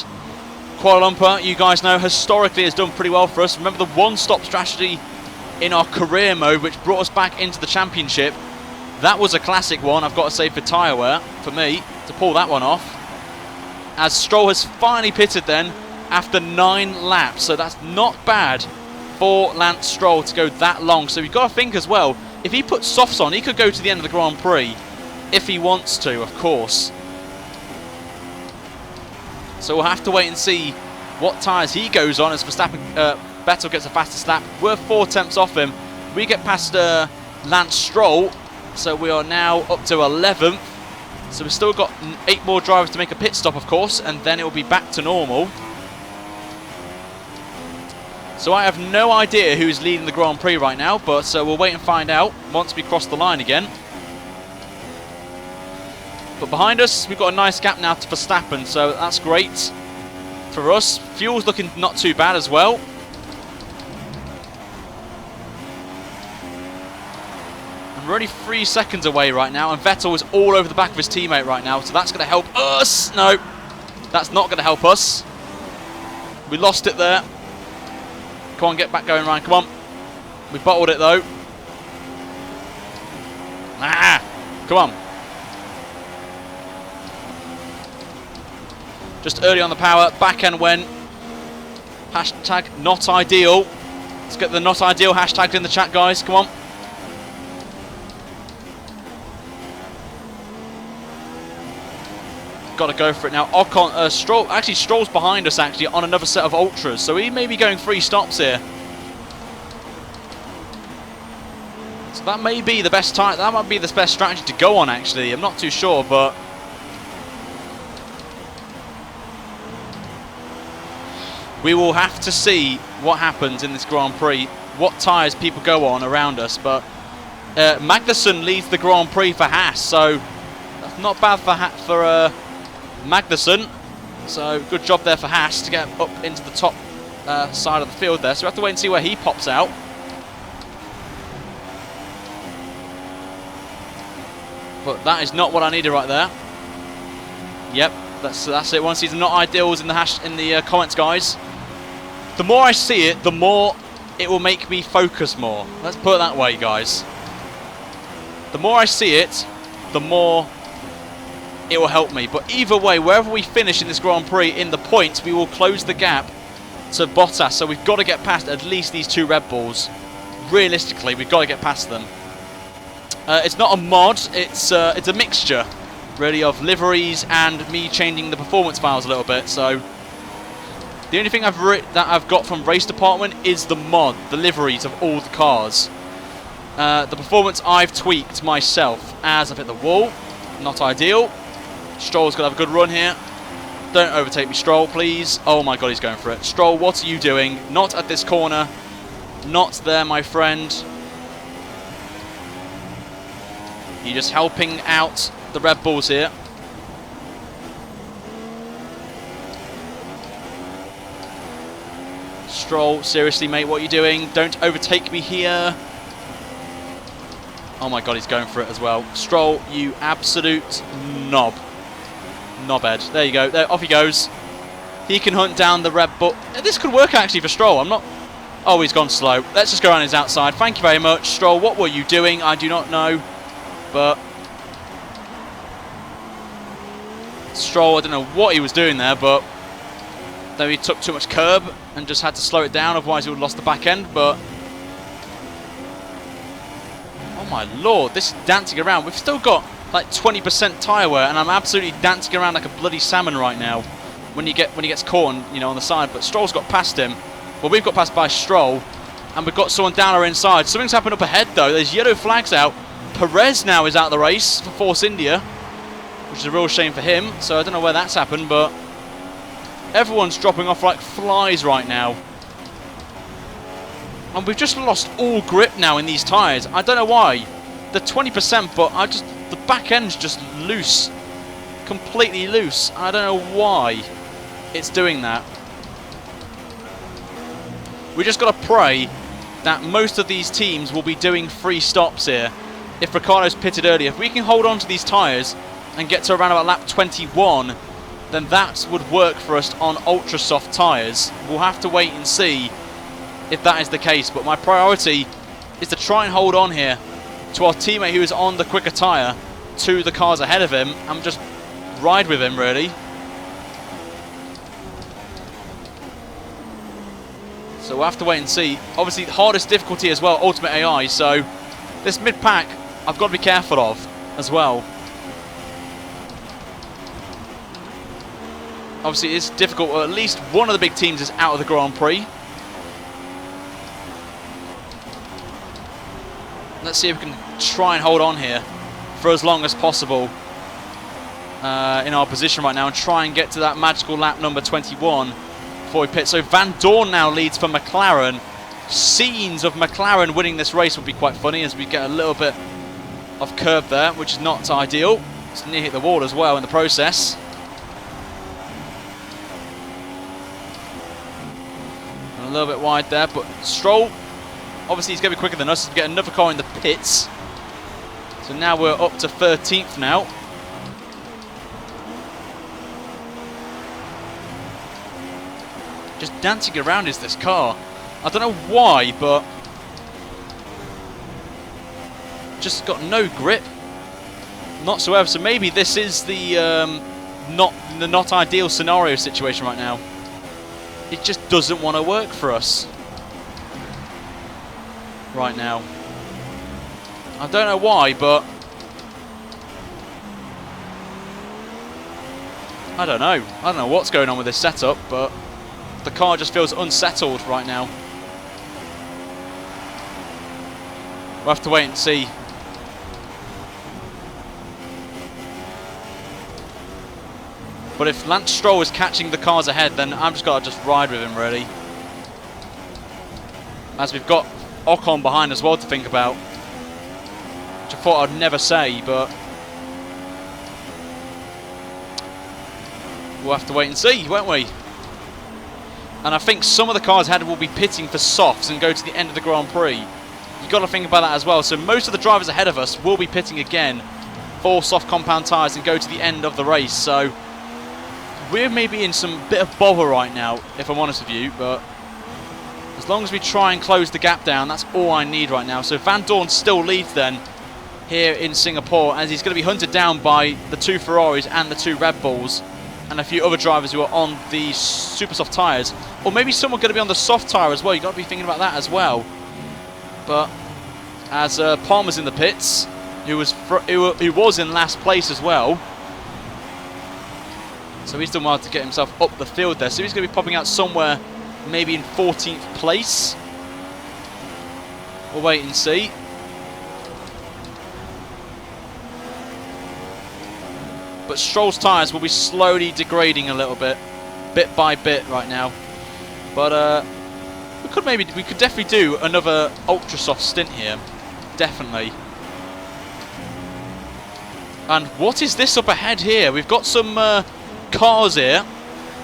Kuala Lumpur, you guys know, historically has done pretty well for us. Remember the one-stop strategy in our career mode, which brought us back into the championship. That was a classic one, I've got to say, for tyre wear, for me, to pull that one off. As Stroll has finally pitted then, after 9 laps. So that's not bad for Lance Stroll to go that long. So you've got to think as well, if he puts softs on, he could go to the end of the Grand Prix, if he wants to, of course. So we'll have to wait and see what tyres he goes on as Verstappen, Vettel gets the fastest lap. We're 4 tenths off him. We get past Lance Stroll, so we are now up to 11th. So we've still got 8 more drivers to make a pit stop, of course, and then it will be back to normal. So I have no idea who's leading the Grand Prix right now, but we'll wait and find out once we cross the line again. But behind us, we've got a nice gap now to Verstappen, so that's great for us. Fuel's looking not too bad as well. And we're only 3 seconds away right now, and Vettel is all over the back of his teammate right now, so that's going to help us. No, that's not going to help us. We lost it there. Come on, get back going, Ryan, come on. We bottled it though. Come on. Just early on the power, back end went. Hashtag not ideal. Let's get the not ideal hashtagged in the chat, guys. Come on. Got to go for it now. Ocon, Stroll, actually Stroll's behind us actually on another set of ultras, so he may be going 3 stops here. So that may be the best time. That might be the best strategy to go on actually. I'm not too sure, but we will have to see what happens in this Grand Prix, what tyres people go on around us. But Magnussen leads the Grand Prix for Haas, so that's not bad for Magnussen. So good job there for Haas to get up into the top side of the field there. So we have to wait and see where he pops out. But that is not what I needed right there. Yep, that's it. Once these are not ideals in the comments, guys. The more I see it, the more it will make me focus more. Let's put it that way, guys. The more I see it, the more it will help me. But either way, wherever we finish in this Grand Prix in the points, we will close the gap to Bottas. So we've got to get past at least these 2 Red Bulls. Realistically, we've got to get past them. It's not a mod, it's a mixture, really, of liveries and me changing the performance files a little bit. So The only thing that I've got from race department is the mod, the liveries of all the cars. The performance I've tweaked myself as I've hit the wall. Not ideal. Stroll's got to have a good run here. Don't overtake me, Stroll, please. Oh my god, he's going for it. Stroll, what are you doing? Not at this corner. Not there, my friend. You're just helping out the Red Bulls here. Stroll, seriously, mate, what are you doing? Don't overtake me here. Oh my god, he's going for it as well. Stroll, you absolute knob. Knobhead. There you go. There, off he goes. He can hunt down the Red Bull. This could work actually for Stroll. I'm not... Oh, he's gone slow. Let's just go around his outside. Thank you very much. Stroll, what were you doing? I do not know. But... Stroll, I don't know what he was doing there, but... Then he took too much curb and just had to slow it down. Otherwise, he would have lost the back end, but... Oh my lord, this is dancing around. We've still got like 20% tyre wear, and I'm absolutely dancing around like a bloody salmon right now. When he gets caught, on, on the side. But Stroll's got past him. Well, we've got passed by Stroll, and we've got someone down our inside. Something's happened up ahead though. There's yellow flags out. Perez now is out of the race for Force India, which is a real shame for him. So I don't know where that's happened, but everyone's dropping off like flies right now. And we've just lost all grip now in these tyres. I don't know why. They're 20%, but the back end's just loose. Completely loose. I don't know why it's doing that. We just got to pray that most of these teams will be doing free stops here. If Ricciardo's pitted early, if we can hold on to these tyres and get to around about lap 21, then that would work for us on ultra soft tyres. We'll have to wait and see if that is the case, but my priority is to try and hold on here to our teammate who is on the quicker tyre to the cars ahead of him and just ride with him, really. So we'll have to wait and see. Obviously, the hardest difficulty as well, Ultimate AI, so this mid-pack I've got to be careful of as well. Obviously, it's difficult. Well, at least one of the big teams is out of the Grand Prix. Let's see if we can try and hold on here for as long as possible in our position right now and try and get to that magical lap number 21 before we pit. So Van Dorn now leads for McLaren. Scenes of McLaren winning this race would be quite funny as we get a little bit of curb there, which is not ideal. It's near hit the wall as well in the process. And a little bit wide there, but Stroll, obviously he's going to be quicker than us. We get another car in the pits. So now we're up to 13th now. Just dancing around is this car. I don't know why, but just got no grip whatsoever. So maybe this is the not ideal scenario situation right now. It just doesn't want to work for us right now. I don't know why, but I don't know. I don't know what's going on with this setup, but the car just feels unsettled right now. We'll have to wait and see. But if Lance Stroll is catching the cars ahead, then I'm just got to just ride with him, really. As we've got Ocon behind as well to think about, which I thought I'd never say, but we'll have to wait and see, won't we? And I think some of the cars ahead will be pitting for softs and go to the end of the Grand Prix. You've got to think about that as well. So most of the drivers ahead of us will be pitting again for soft compound tyres and go to the end of the race. So we're maybe in some bit of bother right now, if I'm honest with you, but as long as we try and close the gap down, that's all I need right now. So Van Dorn still leads then here in Singapore, as he's going to be hunted down by the 2 Ferraris and the 2 Red Bulls and a few other drivers who are on the super soft tyres. Or maybe someone going to be on the soft tyre as well. You've got to be thinking about that as well. But as Palmer's in the pits, who was in last place as well. So he's done well to get himself up the field there. So he's going to be popping out somewhere maybe in 14th place. We'll wait and see. But Stroll's tyres will be slowly degrading a little bit by bit right now. But we could definitely do another ultra soft stint here, definitely. And what is this up ahead here? We've got some cars here.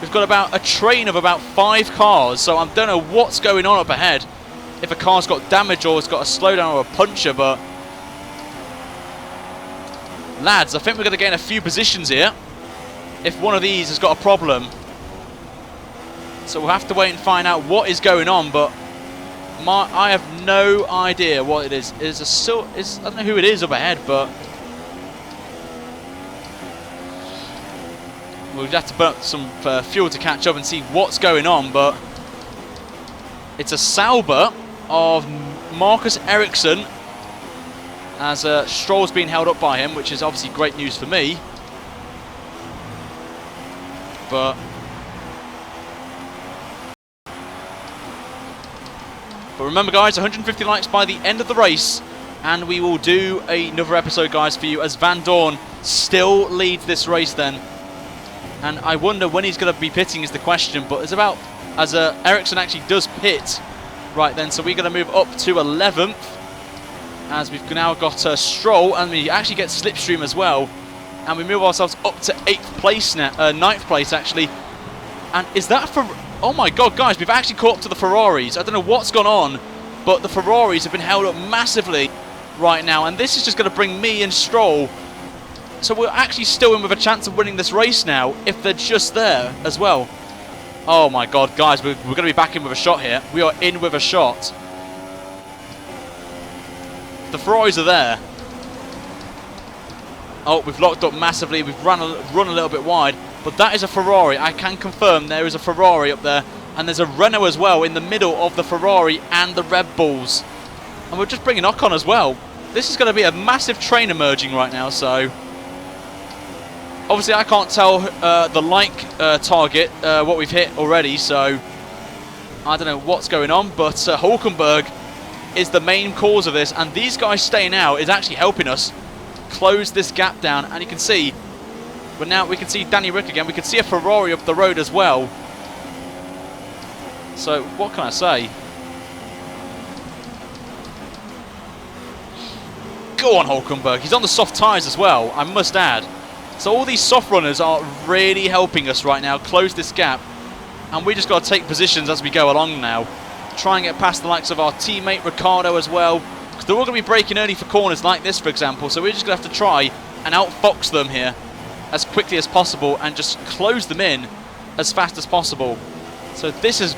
We've got about a train of about 5 cars, so I don't know what's going on up ahead. If a car's got damage or it's got a slowdown or a puncture, but lads, I think we're going to gain a few positions here if one of these has got a problem. So we'll have to wait and find out what is going on, but I have no idea what it is. I don't know who it is up ahead, but we'll have to burn up some fuel to catch up and see what's going on. But it's a Sauber of Marcus Ericsson, as Stroll's being held up by him, which is obviously great news for me. But remember, guys, 150 likes by the end of the race, and we will do another episode, guys, for you, as Van Dorn still leads this race then. And I wonder when he's going to be pitting is the question, but it's about, as Ericsson actually does pit right then, so we're going to move up to 11th, as we've now got Stroll, and we actually get Slipstream as well, and we move ourselves up to 8th place now, 9th place actually. And is that for... Oh my god, guys, we've actually caught up to the Ferraris. I don't know what's gone on, but the Ferraris have been held up massively right now, and this is just going to bring me and Stroll. So we're actually still in with a chance of winning this race now, if they're just there as well. Oh my god, guys, we're going to be back in with a shot here. We are in with a shot. The Ferraris are there. Oh, we've locked up massively. We've run a little bit wide. But that is a Ferrari. I can confirm there is a Ferrari up there. And there's a Renault as well in the middle of the Ferrari and the Red Bulls. And we're just bringing Ocon as well. This is going to be a massive train emerging right now. So obviously I can't tell the target what we've hit already. So I don't know what's going on. But Hulkenberg is the main cause of this. And these guys staying out is actually helping us close this gap down. And you can see... But now we can see Danny Rick again. We can see a Ferrari up the road as well. So what can I say? Go on, Hulkenberg. He's on the soft tyres as well, I must add. So all these soft runners are really helping us right now close this gap. And we just got to take positions as we go along now. Try and get past the likes of our teammate Ricciardo as well. Because they're all going to be braking early for corners like this, for example. So we're just going to have to try and outfox them here as quickly as possible and just close them in as fast as possible. So this is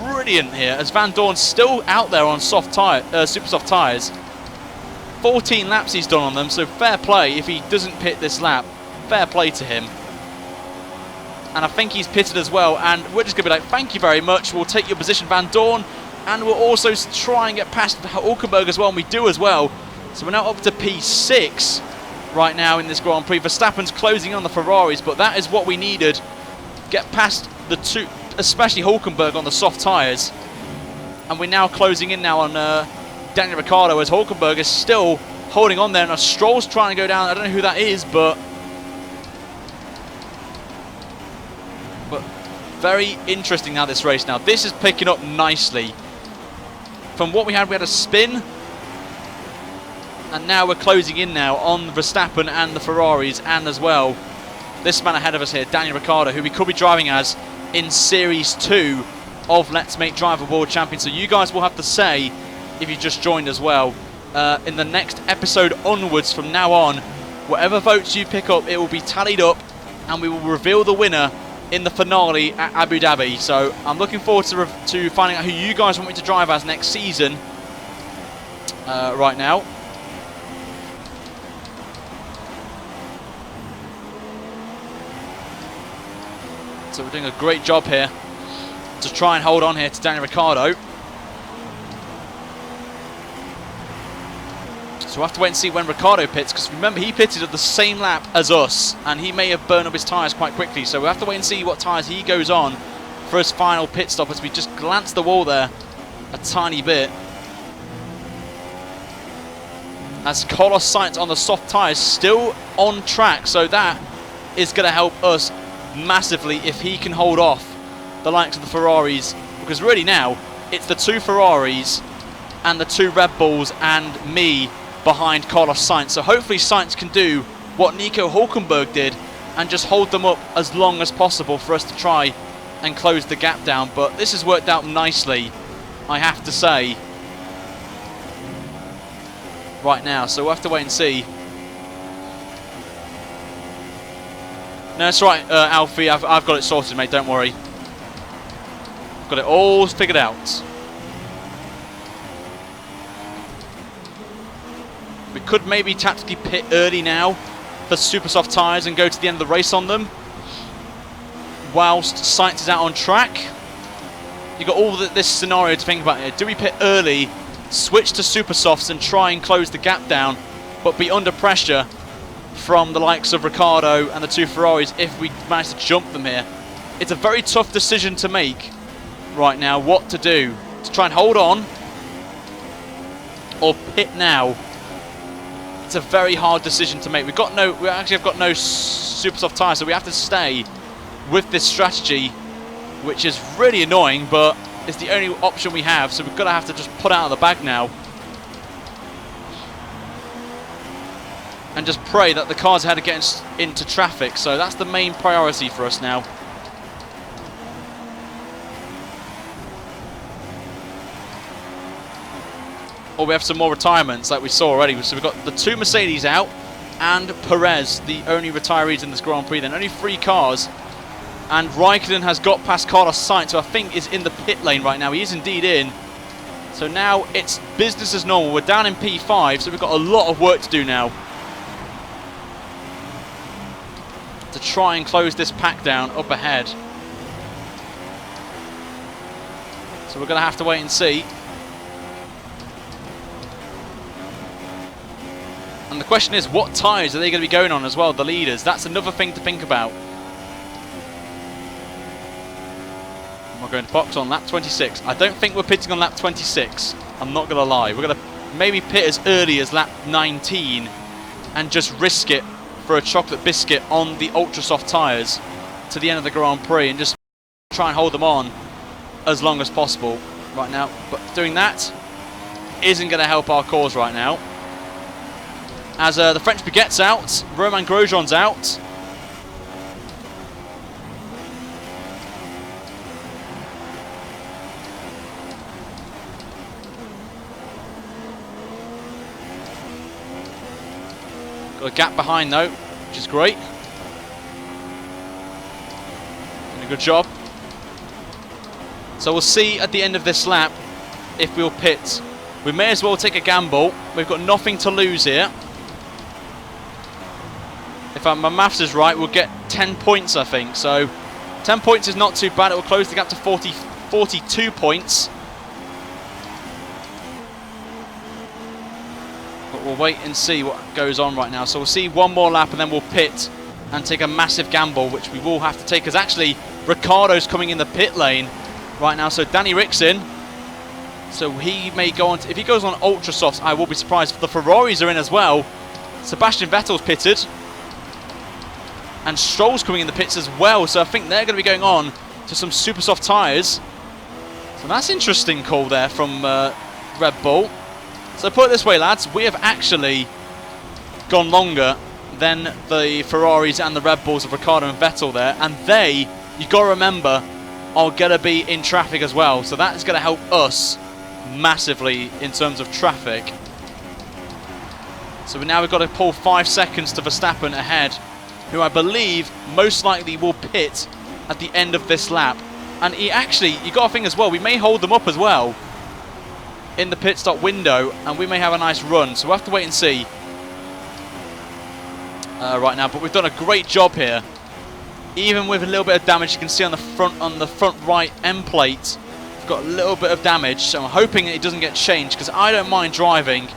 brilliant here, as Van Dorn's still out there on super soft tyres. 14 laps he's done on them, so fair play if he doesn't pit this lap. Fair play to him. And I think he's pitted as well, and we're just going to be like, thank you very much, we'll take your position, Van Dorn. And we'll also try and get past Hulkenberg as well, and we do as well. So we're now up to P6 right now in this Grand Prix. Verstappen's closing on the Ferraris, but that is what we needed. Get past the two, especially Hulkenberg on the soft tyres. And we're now closing in now on Daniel Ricciardo, as Hulkenberg is still holding on there. Now Stroll's trying to go down. I don't know who that is, but very interesting now this race. Now this is picking up nicely. From what we had a spin. And now we're closing in now on Verstappen and the Ferraris, and as well this man ahead of us here, Daniel Ricciardo, who we could be driving as in Series 2 of Let's Make Driver World Champion. So you guys will have to say, if you just joined as well, in the next episode onwards from now on, whatever votes you pick up, it will be tallied up and we will reveal the winner in the finale at Abu Dhabi. So I'm looking forward to finding out who you guys want me to drive as next season right now. So we're doing a great job here to try and hold on here to Daniel Ricciardo. So we'll have to wait and see when Ricciardo pits, because remember, he pitted at the same lap as us, and he may have burned up his tyres quite quickly. So we'll have to wait and see what tyres he goes on for his final pit stop, as we just glanced the wall there a tiny bit. As Carlos Sainz on the soft tyres, still on track, so that is going to help us massively if he can hold off the likes of the Ferraris, because really now it's the 2 Ferraris and the 2 Red Bulls and me behind Carlos Sainz. So hopefully Sainz can do what Nico Hulkenberg did and just hold them up as long as possible for us to try and close the gap down. But this has worked out nicely, I have to say, right now. So we'll have to wait and see. No, that's right, Alfie, I've got it sorted, mate, don't worry. I've got it all figured out. We could maybe tactically pit early now for super soft tyres and go to the end of the race on them, whilst Sainz is out on track. You've got all this scenario to think about here. Do we pit early, switch to super softs and try and close the gap down, but be under pressure from the likes of Ricciardo and the 2 Ferraris if we manage to jump them here? It's a very tough decision to make right now, what to do. To try and hold on or pit now. It's a very hard decision to make. We actually have got no super soft tyres, so we have to stay with this strategy, which is really annoying, but it's the only option we have, so we're going to have to just put out of the bag now and just pray that the cars ahead are getting into traffic. So that's the main priority for us now. Or we have some more retirements like we saw already. So we've got the 2 Mercedes out and Perez, the only retirees in this Grand Prix. Then only 3 cars. And Raikkonen has got past Carlos Sainz, who I think is in the pit lane right now. He is indeed in. So now it's business as normal. We're down in P5, so we've got a lot of work to do now to try and close this pack down up ahead. So we're going to have to wait and see. And the question is, what tyres are they going to be going on as well, the leaders? That's another thing to think about. We're going to box on lap 26. I don't think we're pitting on lap 26. I'm not going to lie. We're going to maybe pit as early as lap 19 and just risk it for a chocolate biscuit on the ultra soft tyres to the end of the Grand Prix and just try and hold them on as long as possible right now. But doing that isn't going to help our cause right now. As the French Baguette's out, Romain Grosjean's out. Got a gap behind though, which is great. Doing a good job. So we'll see at the end of this lap if we'll pit. We may as well take a gamble. We've got nothing to lose here. If my maths is right, we'll get 10 points, I think. So 10 points is not too bad. It will close the gap to 42 points. But we'll wait and see what goes on right now. So we'll see one more lap and then we'll pit and take a massive gamble, which we will have to take, because actually Ricciardo's coming in the pit lane right now. So Danny Rick's in. So he may go on, if he goes on ultra softs, I will be surprised. The Ferraris are in as well. Sebastian Vettel's pitted. And Stroll's coming in the pits as well. So I think they're going to be going on to some super soft tyres. So that's an interesting call there from Red Bull. So put it this way, lads, we have actually gone longer than the Ferraris and the Red Bulls of Ricciardo and Vettel there. And they, you've got to remember, are going to be in traffic as well. So that is going to help us massively in terms of traffic. So now we've got to pull 5 seconds to Verstappen ahead, who I believe most likely will pit at the end of this lap. And he actually, you got to think as well, we may hold them up as well in the pit stop window, and we may have a nice run. So we'll have to wait and see right now. But we've done a great job here, even with a little bit of damage. You can see on the front right end plate, we've got a little bit of damage. So I'm hoping that it doesn't get changed, because I don't mind driving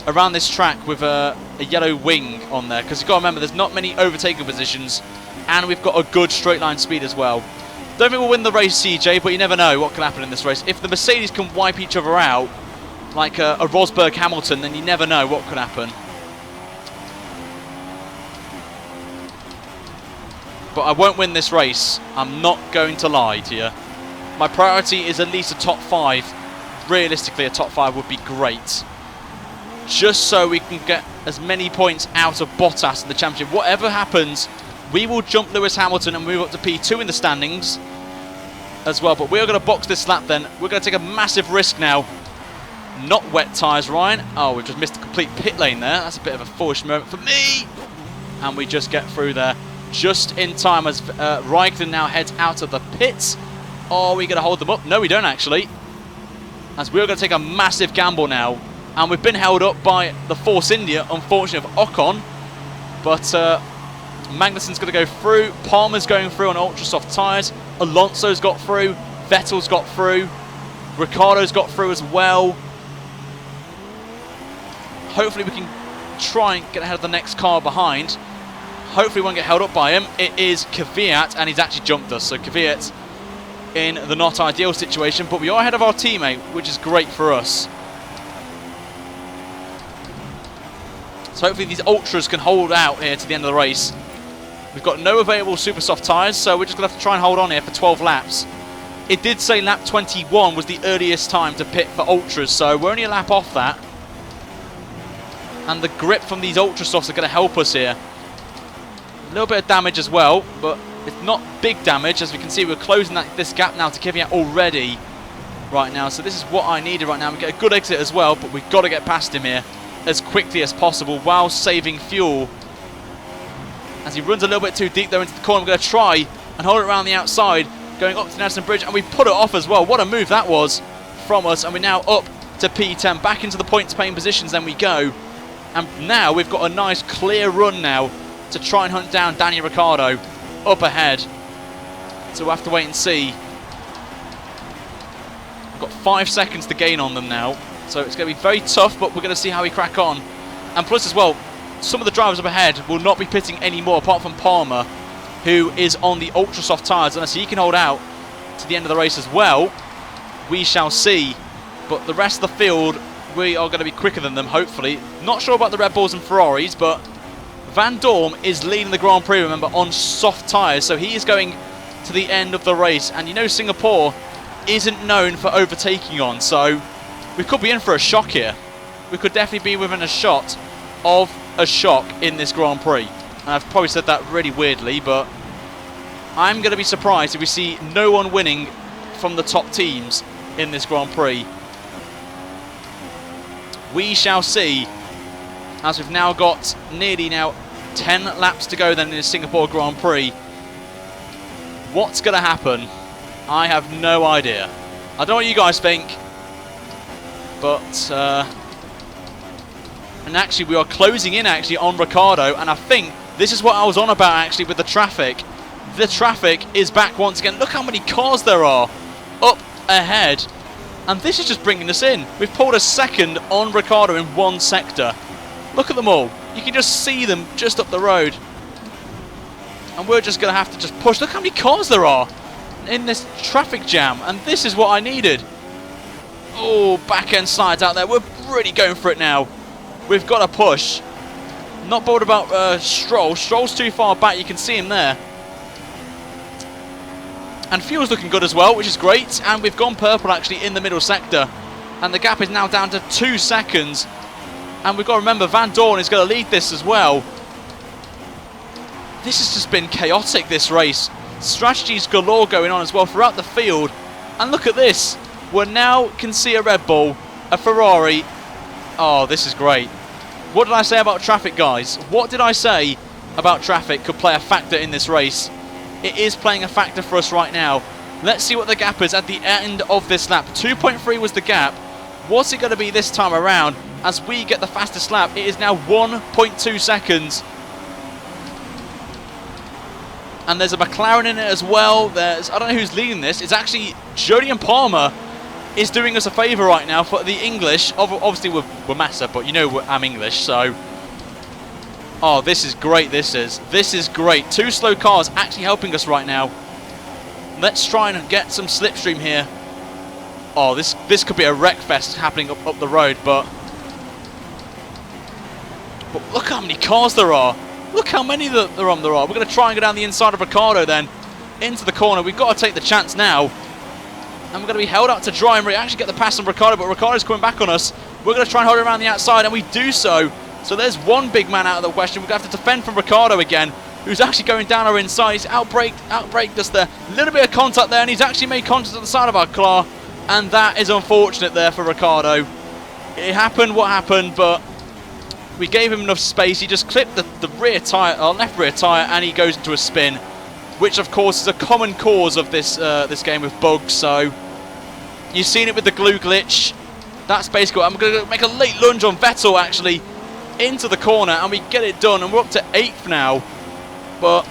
around this track with a yellow wing on there, because you've got to remember there's not many overtaking positions, and we've got a good straight line speed as well. Don't think we'll win the race, CJ, but you never know what can happen in this race. If the Mercedes can wipe each other out, like a Rosberg Hamilton, then you never know what could happen. But I won't win this race. I'm not going to lie to you. My priority is at least a top 5. Realistically, a top 5 would be great. Just so we can get as many points out of Bottas in the championship. Whatever happens, we will jump Lewis Hamilton and move up to P2 in the standings as well. But we're going to box this lap then. We're going to take a massive risk now. Not wet tyres, Ryan. Oh, we've just missed a complete pit lane there. That's a bit of a foolish moment for me. And we just get through there just in time as Raikkonen now heads out of the pits. Are we going to hold them up? No, we don't actually. As we're going to take a massive gamble now. And we've been held up by the Force India, unfortunately, of Ocon. But Magnussen's going to go through. Palmer's going through on ultra soft tyres. Alonso's got through. Vettel's got through. Ricciardo's got through as well. Hopefully we can try and get ahead of the next car behind. Hopefully we won't get held up by him. It is Kvyat, and he's actually jumped us. So Kvyat in the not ideal situation, but we are ahead of our teammate, which is great for us. So hopefully these ultras can hold out here to the end of the race. We've got no available super soft tyres, so we're just going to have to try and hold on here for 12 laps. It did say lap 21 was the earliest time to pit for ultras, so we're only a lap off that. And the grip from these ultra softs are going to help us here. A little bit of damage as well, but it's not big damage. As we can see, we're closing this gap now to Kvyat already right now. So this is what I needed right now. We get a good exit as well, but we've got to get past him here as quickly as possible while saving fuel. As he runs a little bit too deep though into the corner, I'm going to try and hold it around the outside, going up to Nelson Bridge, and we put it off as well. What a move that was from us, and we're now up to P10, back into the points paying positions. Then we go, and now we've got a nice clear run now to try and hunt down Daniel Ricciardo up ahead. So we'll have to wait and see. We've got 5 seconds to gain on them now, so it's going to be very tough, but we're going to see how we crack on. And plus as well, some of the drivers up ahead will not be pitting anymore, apart from Palmer, who is on the ultra soft tyres, unless he can hold out to the end of the race as well. We shall see. But the rest of the field, we are going to be quicker than them, hopefully. Not sure about the Red Bulls and Ferraris, but Van Dorm is leading the Grand Prix, remember, on soft tyres, so he is going to the end of the race. And you know Singapore isn't known for overtaking on, so we could be in for a shock here. We could definitely be within a shot of a shock in this Grand Prix. And I've probably said that really weirdly, but I'm going to be surprised if we see no one winning from the top teams in this Grand Prix. We shall see, as we've now got nearly now 10 laps to go then in the Singapore Grand Prix. What's going to happen? I have no idea. I don't know what you guys think, but and actually we are closing in actually on Ricciardo, and I think this is what I was on about actually with the traffic. The traffic is back once again. Look how many cars there are up ahead, and this is just bringing us in. We've pulled a second on Ricciardo in one sector. Look at them all. You can just see them just up the road. And we're just going to have to just push. Look how many cars there are in this traffic jam. And this is what I needed. Oh, back end slides out there. We're really going for it now. We've got to push. Not bothered about Stroll. Stroll's too far back. You can see him there. And fuel's looking good as well, which is great. And we've gone purple actually in the middle sector. And the gap is now down to 2 seconds. And we've got to remember, Van Dorn is going to lead this as well. This has just been chaotic, this race. Strategies galore going on as well throughout the field. And look at this. We now can see a Red Bull, a Ferrari. Oh, this is great. What did I say about traffic, guys? What did I say about traffic could play a factor in this race? It is playing a factor for us right now. Let's see what the gap is at the end of this lap. 2.3 was the gap. What's it going to be this time around? As we get the fastest lap, it is now 1.2 seconds. And there's a McLaren in it as well. I don't know who's leading this. It's actually Jody and Palmer is doing us a favour right now for the English. Obviously, we're Massa, but you know I'm English, so... Oh, this is great, this is. This is great. 2 slow cars actually helping us right now. Let's try and get some slipstream here. Oh, this could be a wreck fest happening up the road, but look how many cars there are. Look how many there are. We're going to try and go down the inside of Ricciardo then, into the corner. We've got to take the chance now. And we're going to be held up to dry and we actually get the pass on Ricciardo, but Ricciardo's coming back on us. We're going to try and hold it around the outside, and we do so. So there's one big man out of the question. We're going to have to defend from Ricciardo again, who's actually going down our inside. He's outbraked us there. A little bit of contact there, and he's actually made contact at the side of our car. And that is unfortunate there for Ricciardo. It happened what happened, but we gave him enough space. He just clipped the rear tyre, or left rear tyre, and he goes into a spin, which of course is a common cause of this this game with bugs. So you've seen it with the glue glitch. That's basically what I'm going to make a late lunge on Vettel actually into the corner, and we get it done, and we're up to 8th now. But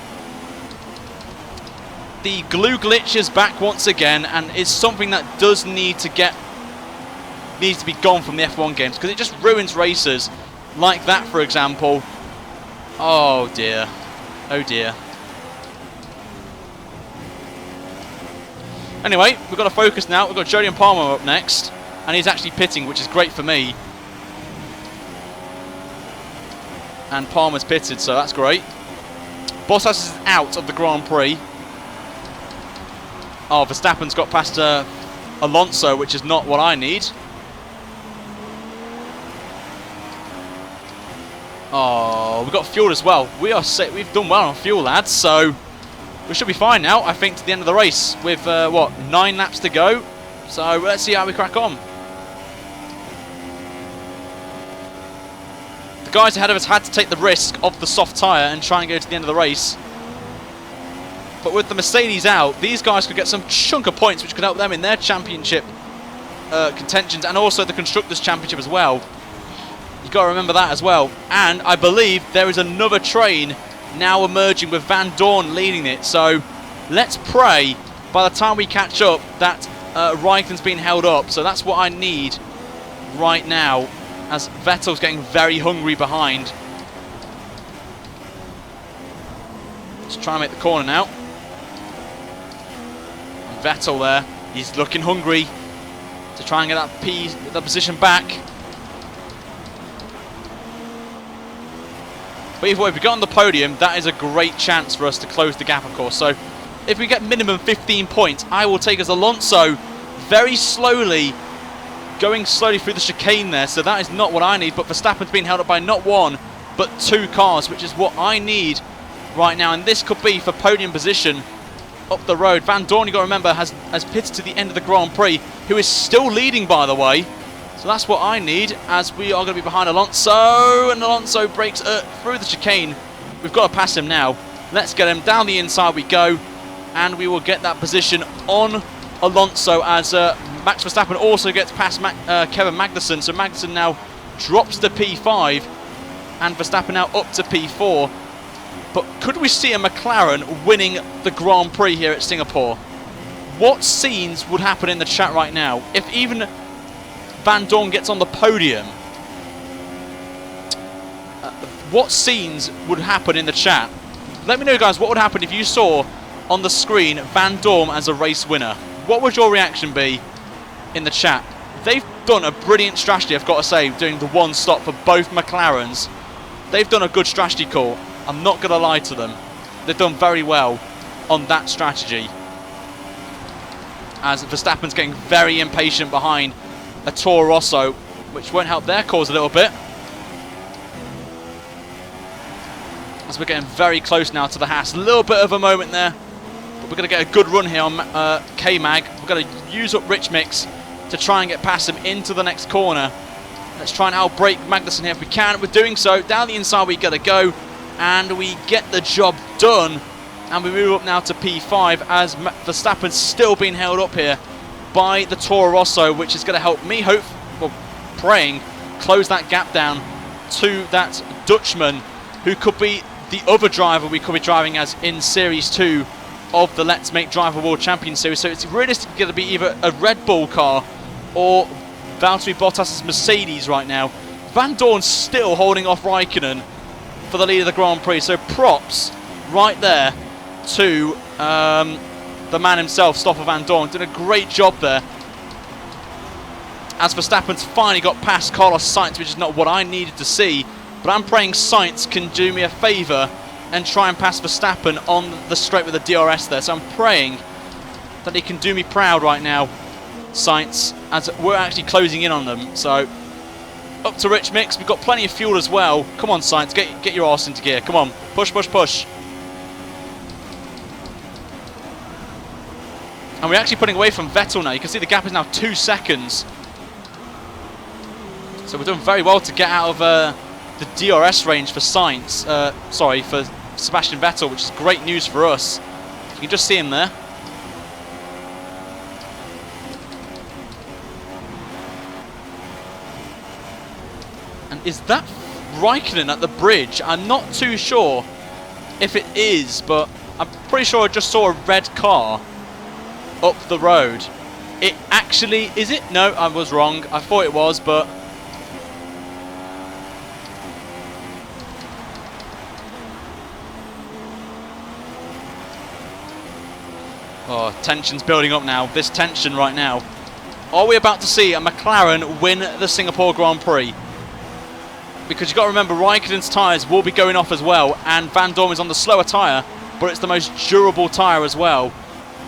the glue glitch is back once again, and it's something that does needs to be gone from the F1 games, because it just ruins races like that, for example. Oh dear, oh dear. Anyway, we've got to focus now. We've got Jody and Palmer up next, and he's actually pitting, which is great for me. And Palmer's pitted, so that's great. Bottas is out of the Grand Prix. Oh, Verstappen's got past Alonso, which is not what I need. Oh, we've got fuel as well. We've done well on fuel, lads, so we should be fine now, I think, to the end of the race with, what, 9 laps to go. So let's see how we crack on. The guys ahead of us had to take the risk of the soft tyre and try and go to the end of the race. But with the Mercedes out, these guys could get some chunk of points, which could help them in their championship contentions, and also the Constructors' Championship as well. You've got to remember that as well. And I believe there is another train now emerging with Van Dorn leading it. So let's pray by the time we catch up that Raikkonen's been held up. So that's what I need right now, as Vettel's getting very hungry behind. Just trying to make the corner now. Vettel there, he's looking hungry to try and get that position back. But either way, if we get on the podium, that is a great chance for us to close the gap, of course. So if we get minimum 15 points, I will take as Alonso very slowly, going slowly through the chicane there. So that is not what I need, but Verstappen's been held up by not 1, but 2 cars, which is what I need right now. And this could be for podium position up the road. Van Dorn, you've got to remember, has pitted to the end of the Grand Prix, who is still leading, by the way. So that's what I need, as we are going to be behind Alonso, and Alonso breaks through the chicane. We've got to pass him now. Let's get him. Down the inside we go, and we will get that position on Alonso, as Max Verstappen also gets past Kevin Magnussen. So Magnussen now drops to P5, and Verstappen now up to P4. But could we see a McLaren winning the Grand Prix here at Singapore? What scenes would happen in the chat right now if even Van Dorn gets on the podium? What scenes would happen in the chat? Let me know, guys, what would happen if you saw on the screen Van Dorn as a race winner? What would your reaction be in the chat? They've done a brilliant strategy, I've got to say, doing the one stop for both McLarens. They've done a good strategy call. I'm not going to lie to them. They've done very well on that strategy, as Verstappen's getting very impatient behind a Toro Rosso, which won't help their cause a little bit. As we're getting very close now to the Haas. A little bit of a moment there, but we're going to get a good run here on K-Mag. We're going to use up Rich Mix to try and get past him into the next corner. Let's try and outbrake Magnussen here if we can. We're doing so. Down the inside we got to go, and we get the job done. And we move up now to P5, as Verstappen's still being held up here by the Toro Rosso, which is going to help me, praying, close that gap down to that Dutchman, who could be the other driver we could be driving as in Series 2 of the Let's Make Driver World Champion Series. So it's realistically going to be either a Red Bull car or Valtteri Bottas' Mercedes right now. Van Dorn's still holding off Raikkonen for the lead of the Grand Prix. So props right there to the man himself, Stoffel Van Dorn. Doing a great job there. As Verstappen's finally got past Carlos Sainz, which is not what I needed to see. But I'm praying Sainz can do me a favour and try and pass Verstappen on the straight with the DRS there. So I'm praying that he can do me proud right now, Sainz, as we're actually closing in on them. So up to Rich Mix. We've got plenty of fuel as well. Come on, Sainz, get your arse into gear. Come on, push, push, push. And we're actually putting away from Vettel now. You can see the gap is now 2 seconds. So we're doing very well to get out of the DRS range for Sainz. Sorry, for Sebastian Vettel, which is great news for us. You can just see him there. And is that Raikkonen at the bridge? I'm not too sure if it is, but I'm pretty sure I just saw a red car up the road. It actually, is it? No, I was wrong. I thought it was, but oh, tension's building up now. This tension right now. Are we about to see a McLaren win the Singapore Grand Prix? Because you've got to remember, Raikkonen's tyres will be going off as well, and Van Dorn is on the slower tyre, but it's the most durable tyre as well,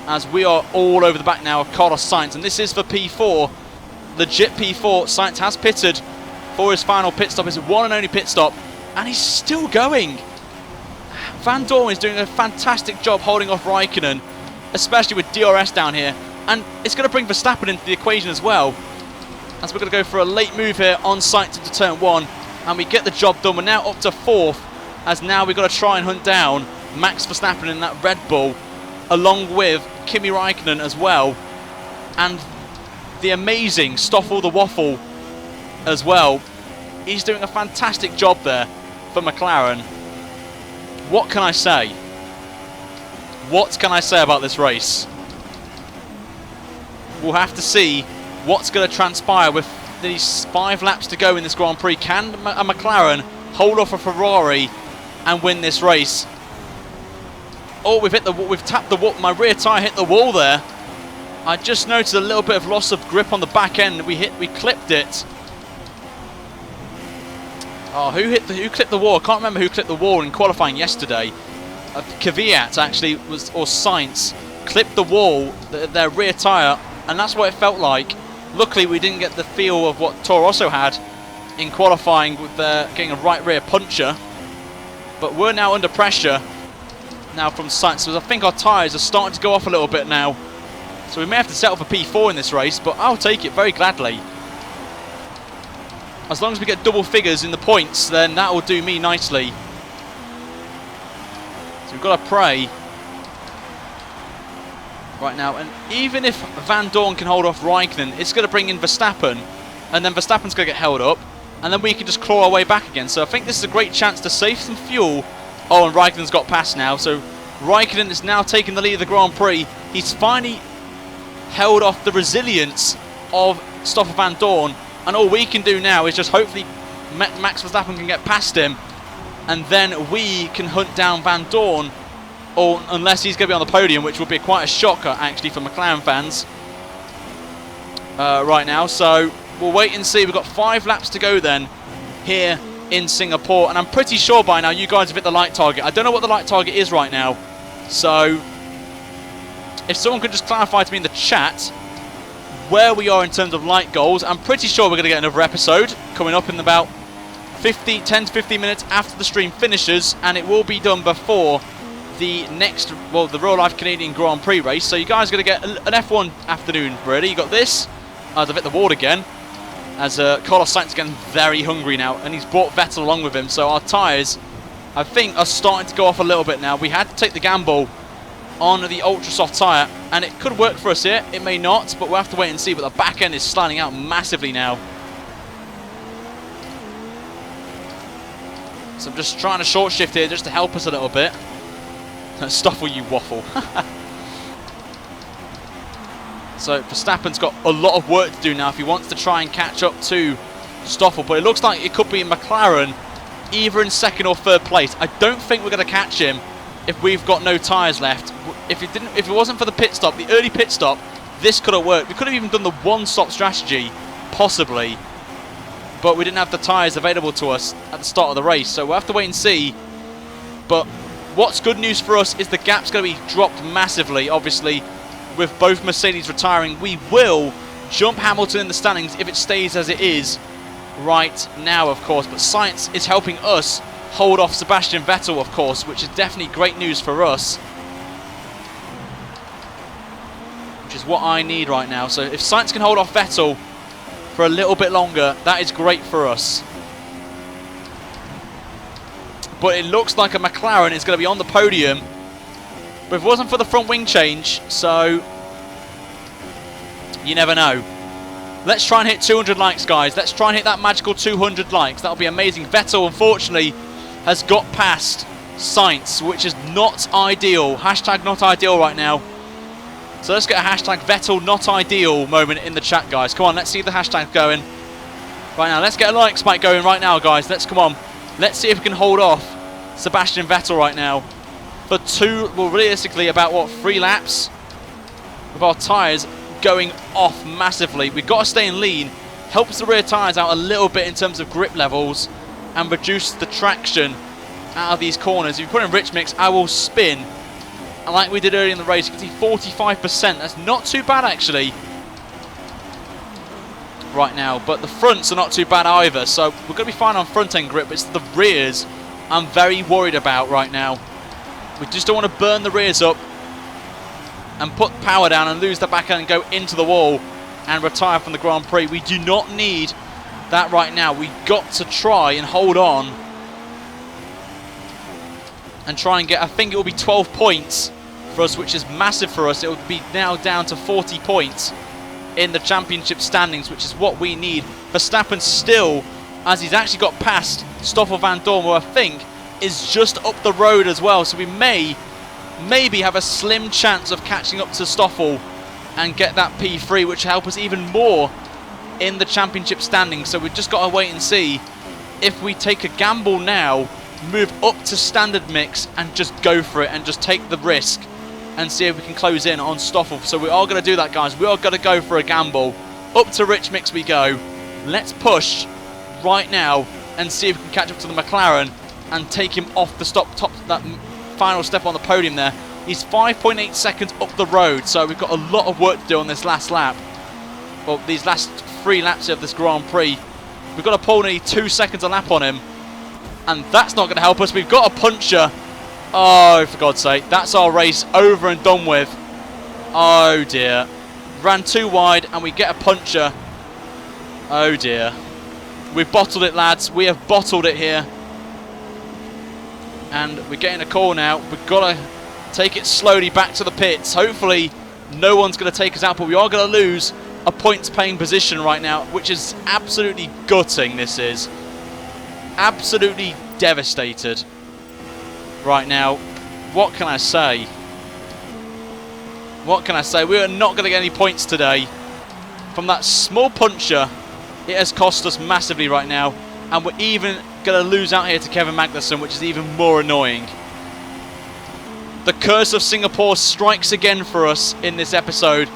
as we are all over the back now of Carlos Sainz. And this is for P4, legit P4. Sainz has pitted for his final pit stop. It's his one and only pit stop, and he's still going. Van Dorn is doing a fantastic job holding off Raikkonen, especially with DRS down here, and it's going to bring Verstappen into the equation as well, as we're going to go for a late move here on Sainz into turn 1, and we get the job done. We're now up to 4th, as now we've got to try and hunt down Max Verstappen in that Red Bull, along with Kimi Raikkonen as well, and the amazing Stoffel the Waffle as well. He's doing a fantastic job there for McLaren. What can I say? What can I say about this race? We'll have to see what's going to transpire with these 5 laps to go in this Grand Prix. Can a McLaren hold off a Ferrari and win this race? Oh, we've tapped the wall. My rear tyre hit the wall there. I just noticed a little bit of loss of grip on the back end. We clipped it. Oh, who clipped the wall? I can't remember who clipped the wall in qualifying yesterday. Kvyat actually or Sainz clipped the wall, their rear tyre, and that's what it felt like. Luckily, we didn't get the feel of what Toro Rosso had in qualifying with getting a right rear puncher. But we're now under pressure now from Sainz. So I think our tyres are starting to go off a little bit now. So we may have to settle for P4 in this race, but I'll take it very gladly. As long as we get double figures in the points, then that will do me nicely. So we've got to pray right now. And even if Van Dorn can hold off Raikkonen, it's going to bring in Verstappen. And then Verstappen's going to get held up. And then we can just claw our way back again. So I think this is a great chance to save some fuel. Oh, and Raikkonen's got past now. So Raikkonen is now taking the lead of the Grand Prix. He's finally held off the resilience of Stoffel Van Dorn. And all we can do now is just hopefully Max Verstappen can get past him. And then we can hunt down Van Dorn. Or unless he's going to be on the podium, which would be quite a shocker, actually, for McLaren fans right now. So we'll wait and see. We've got 5 laps to go then here in Singapore. And I'm pretty sure by now you guys have hit the light target. I don't know what the light target is right now. So if someone could just clarify to me in the chat where we are in terms of light goals. I'm pretty sure we're going to get another episode coming up in about 10 to 15 minutes after the stream finishes, and it will be done before the next, well, the Real Life Canadian Grand Prix race. So you guys are going to get an F1 afternoon ready. You got this, as I've hit the wall again, as Carlos Sainz is getting very hungry now, and he's brought Vettel along with him. So our tyres, I think, are starting to go off a little bit now. We had to take the gamble on the ultra soft tyre, and it could work for us here. It may not, but we'll have to wait and see. But the back end is sliding out massively now. So I'm just trying to short shift here just to help us a little bit. Stoffel, you waffle. So Verstappen's got a lot of work to do now if he wants to try and catch up to Stoffel. But it looks like it could be McLaren either in second or third place. I don't think we're going to catch him if we've got no tyres left. If it wasn't for the pit stop, the early pit stop, this could have worked. We could have even done the one-stop strategy, possibly. But we didn't have the tyres available to us at the start of the race. So we'll have to wait and see. But what's good news for us is the gap's going to be dropped massively, obviously. With both Mercedes retiring, we will jump Hamilton in the standings if it stays as it is right now, of course. But science is helping us hold off Sebastian Vettel, of course, which is definitely great news for us. Which is what I need right now. So if science can hold off Vettel for a little bit longer, that is great for us. But it looks like a McLaren is going to be on the podium. But if it wasn't for the front wing change, so you never know. Let's try and hit 200 likes, guys. Let's try and hit that magical 200 likes. That'll be amazing. Vettel, unfortunately, has got past Sainz, which is not ideal. Hashtag not ideal right now. So let's get a hashtag Vettel not ideal moment in the chat, guys. Come on, let's see the hashtag going. Right now, let's get a like spike going right now, guys. Let's come on. Let's see if we can hold off Sebastian Vettel right now. For realistically, about what, 3 laps with our tyres going off massively. We've got to stay in lean. Helps the rear tyres out a little bit in terms of grip levels and reduce the traction out of these corners. If you put in rich mix, I will spin. And like we did earlier in the race, you can see 45%. That's not too bad, actually, right now. But the fronts are not too bad either. So we're going to be fine on front end grip. It's the rears I'm very worried about right now. We just don't want to burn the rears up and put power down and lose the back end and go into the wall and retire from the Grand Prix. We do not need that right now. We've got to try and hold on and try and get, I think it will be 12 points for us, which is massive for us. It will be now down to 40 points in the championship standings, which is what we need. Verstappen still, as he's actually got past Stoffel Van Dorn, who I think is just up the road as well, so we maybe have a slim chance of catching up to Stoffel and get that P3, which will help us even more in the championship standings. So we've just got to wait and see if we take a gamble now, move up to standard mix and just go for it and just take the risk and see if we can close in on Stoffel. So we are going to do that, guys. We are going to go for a gamble. Up to rich mix we go. Let's push right now and see if we can catch up to the McLaren and take him off the that final step on the podium there. He's 5.8 seconds up the road, so we've got a lot of work to do on this last lap. Well, these last 3 laps of this Grand Prix. We've got to pull nearly 2 seconds a lap on him, and that's not going to help us. We've got a puncher. Oh, for God's sake, that's our race over and done with. Oh dear. Ran too wide and we get a puncher. Oh dear. We've bottled it, lads. We have bottled it here. And we're getting a call now. We've got to take it slowly back to the pits. Hopefully no one's going to take us out, but we are going to lose a points paying position right now, which is absolutely gutting. This is absolutely devastated right now. What can I say? What can I say? We are not going to get any points today from that small puncher. It has cost us massively right now, and we're even going to lose out here to Kevin Magnussen, which is even more annoying. The curse of Singapore strikes again for us in this episode.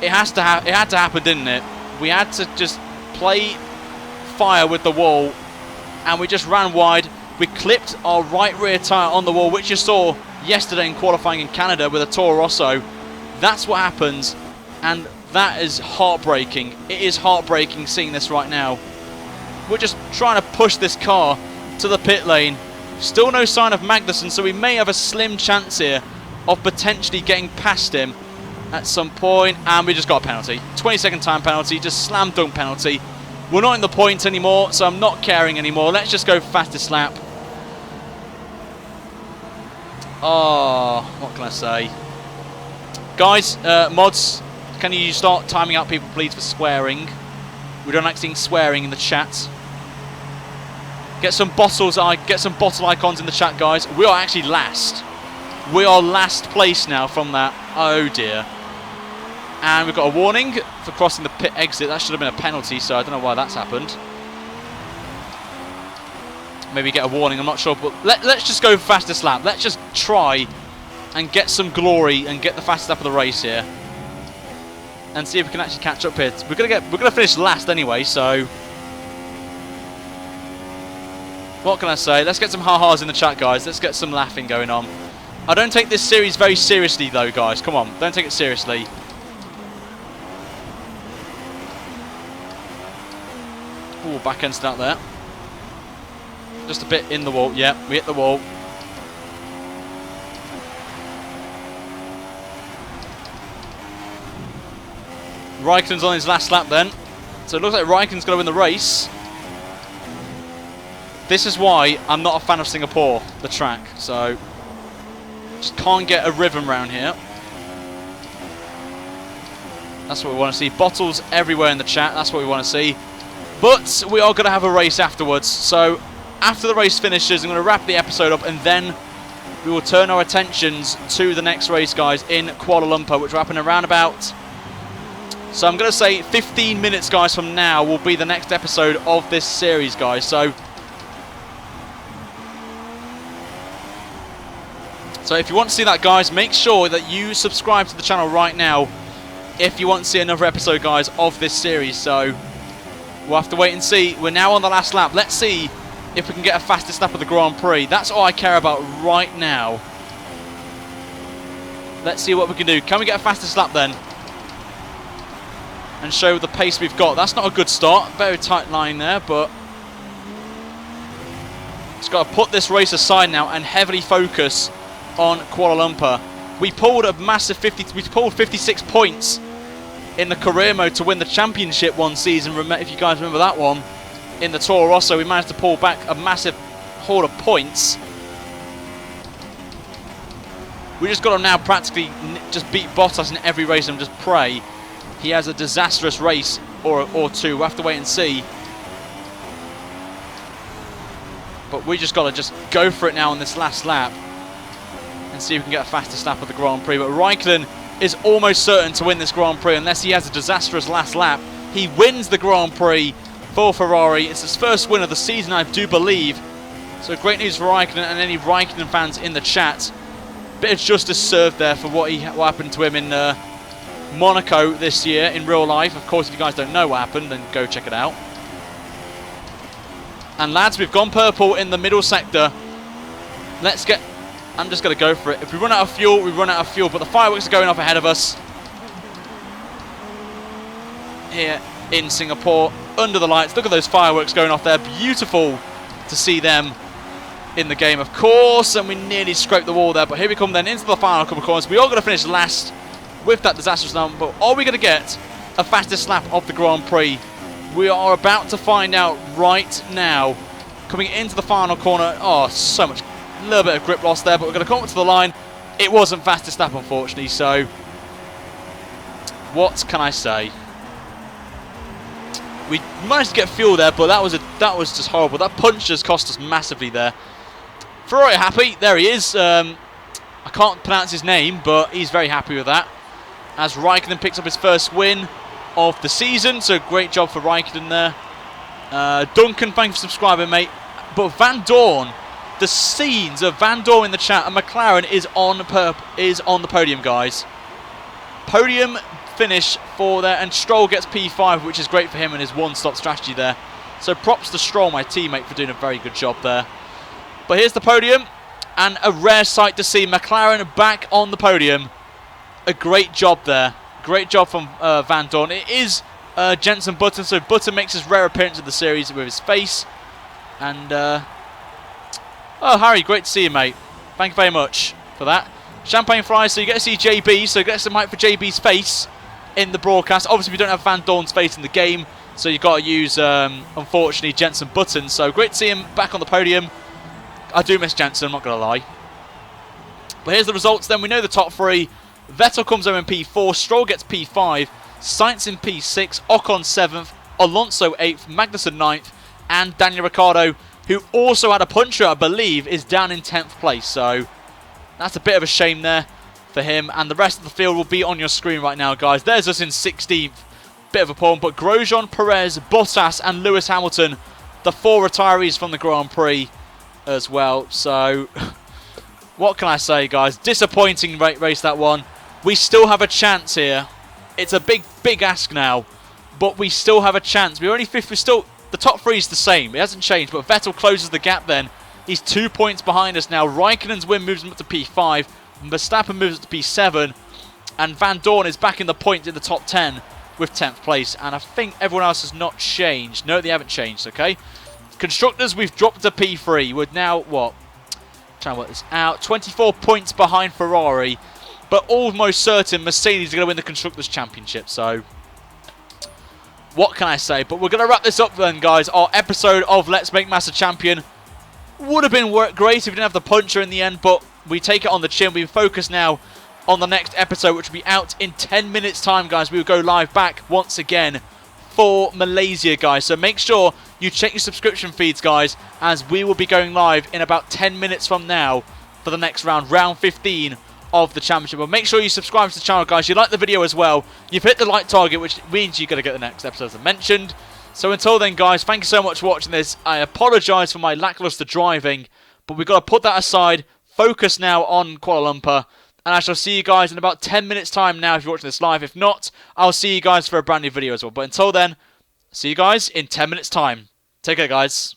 It had to happen, didn't it? We had to just play fire with the wall, and we just ran wide. We clipped our right rear tyre on the wall, which you saw yesterday in qualifying in Canada with a Toro Rosso. That's what happens, and that is heartbreaking. It is heartbreaking seeing this right now. We're just trying to push this car to the pit lane. Still no sign of Magnussen, so we may have a slim chance here of potentially getting past him at some point. And we just got a penalty. 20-second time penalty, just slam dunk penalty. We're not in the points anymore, so I'm not caring anymore. Let's just go fastest lap. Oh, what can I say? Guys, mods, can you start timing out people, please, for swearing? We don't like seeing swearing in the chat. Get some bottles, get some bottle icons in the chat, guys. We are actually last. We are last place now from that. Oh dear. And we've got a warning for crossing the pit exit. That should have been a penalty, so I don't know why that's happened. Maybe get a warning, I'm not sure. But let's just go fastest lap. Let's just try and get some glory and get the fastest lap of the race here. And see if we can actually catch up here. We're gonna finish last anyway, so what can I say? Let's get some ha-has in the chat, guys. Let's get some laughing going on. I don't take this series very seriously, though, guys. Come on, don't take it seriously. Ooh, back end start there. Just a bit in the wall. Yeah, we hit the wall. Raikkonen's on his last lap then. So it looks like Raikkonen's going to win the race. This is why I'm not a fan of Singapore, the track. So just can't get a rhythm around here. That's what we want to see. Bottles everywhere in the chat. That's what we want to see. But we are going to have a race afterwards. So after the race finishes, I'm going to wrap the episode up and then we will turn our attentions to the next race, guys, in Kuala Lumpur, which will happen around about... So I'm going to say 15 minutes, guys, from now will be the next episode of this series, guys. So if you want to see that, guys, make sure that you subscribe to the channel right now if you want to see another episode, guys, of this series. So we'll have to wait and see. We're now on the last lap. Let's see if we can get a fastest lap of the Grand Prix. That's all I care about right now. Let's see what we can do. Can we get a fastest lap then? And show the pace we've got. That's not a good start. Very tight line there, but just got to put this race aside now and heavily focus on Kuala Lumpur. We pulled a massive 56 points in the career mode to win the championship one season. If you guys remember that one in the Toro Rosso, we managed to pull back a massive haul of points. We just got to now practically just beat Bottas in every race and just pray he has a disastrous race or two. We'll have to wait and see. But we just got to just go for it now on this last lap and see if we can get a fastest lap of the Grand Prix. But Raikkonen is almost certain to win this Grand Prix unless he has a disastrous last lap. He wins the Grand Prix for Ferrari. It's his first win of the season, I do believe. So great news for Raikkonen and any Raikkonen fans in the chat. Bit of justice served there for what happened to him in Monaco this year in real life. Of course, if you guys don't know what happened, then go check it out. And lads, we've gone purple in the middle sector. Let's get... I'm just going to go for it. If we run out of fuel, we run out of fuel. But the fireworks are going off ahead of us. Here in Singapore, under the lights. Look at those fireworks going off there. Beautiful to see them in the game, of course. And we nearly scraped the wall there. But here we come then into the final couple of corners. We are going to finish last with that disastrous number. But are we going to get a fastest lap of the Grand Prix? We are about to find out right now. Coming into the final corner. Oh, so much. A little bit of grip loss there, but we're going to come up to the line. It wasn't fastest lap, unfortunately, so what can I say? We managed to get fuel there, but that was just horrible. That punch just cost us massively there. Ferrari happy. There he is. I can't pronounce his name, but he's very happy with that. As Raikkonen picks up his first win of the season, so great job for Raikkonen there. Duncan, thank you for subscribing, mate. But Van Dorn, the scenes of Van Dorn in the chat, and McLaren is on the podium, guys. Podium finish for there, and Stroll gets P5, which is great for him and his one-stop strategy there. So props to Stroll, my teammate, for doing a very good job there. But here's the podium, and a rare sight to see McLaren back on the podium. A great job there. Great job from Van Dorn. It is Jenson Button, so Button makes his rare appearance in the series with his face. And, oh, Harry, great to see you, mate. Thank you very much for that. Champagne fries, so you get to see JB, so get some mic for JB's face in the broadcast. Obviously, we don't have Van Dorn's face in the game, so you've got to use, unfortunately, Jenson Button. So great to see him back on the podium. I do miss Jenson, I'm not going to lie. But here's the results then. We know the top three. Vettel comes home in P4, Stroll gets P5, Sainz in P6, Ocon 7th, Alonso 8th, Magnussen 9th, and Daniel Ricciardo, who also had a puncher, I believe, is down in 10th place. So that's a bit of a shame there for him. And the rest of the field will be on your screen right now, guys. There's us in 16th. Bit of a poem, but Grosjean, Perez, Bottas and Lewis Hamilton, the 4 retirees from the Grand Prix as well. So, what can I say, guys? Disappointing race, that one. We still have a chance here. It's a big ask now, but we still have a chance. We're only 5th. We're still... The top 3 is the same. It hasn't changed, but Vettel closes the gap then. He's 2 points behind us now. Raikkonen's win moves him up to P5. Verstappen moves up to P7. And Van Dorn is back in the points in the top 10 with 10th place. And I think everyone else has not changed. No, they haven't changed, okay? Constructors, we've dropped to P3. We're now, what? Trying to work this out. 24 points behind Ferrari. But almost certain Mercedes are going to win the Constructors' Championship. So, what can I say? But we're going to wrap this up then, guys. Our episode of Let's Make Massa Champion. Would have been great if we didn't have the puncher in the end, but we take it on the chin. We focus now on the next episode, which will be out in 10 minutes' time, guys. We will go live back once again for Malaysia, guys. So make sure you check your subscription feeds, guys, as we will be going live in about 10 minutes from now for the next round, round 15 of the championship. But make sure you subscribe to the channel, guys. You like the video as well. You've hit the like target, which means you're going to get the next episode, as I mentioned. So until then, guys, thank you so much for watching this. I apologise for my lacklustre driving, but we've got to put that aside. Focus now on Kuala Lumpur. And I shall see you guys in about 10 minutes' time now if you're watching this live. If not, I'll see you guys for a brand new video as well. But until then, see you guys in 10 minutes' time. Take care, guys.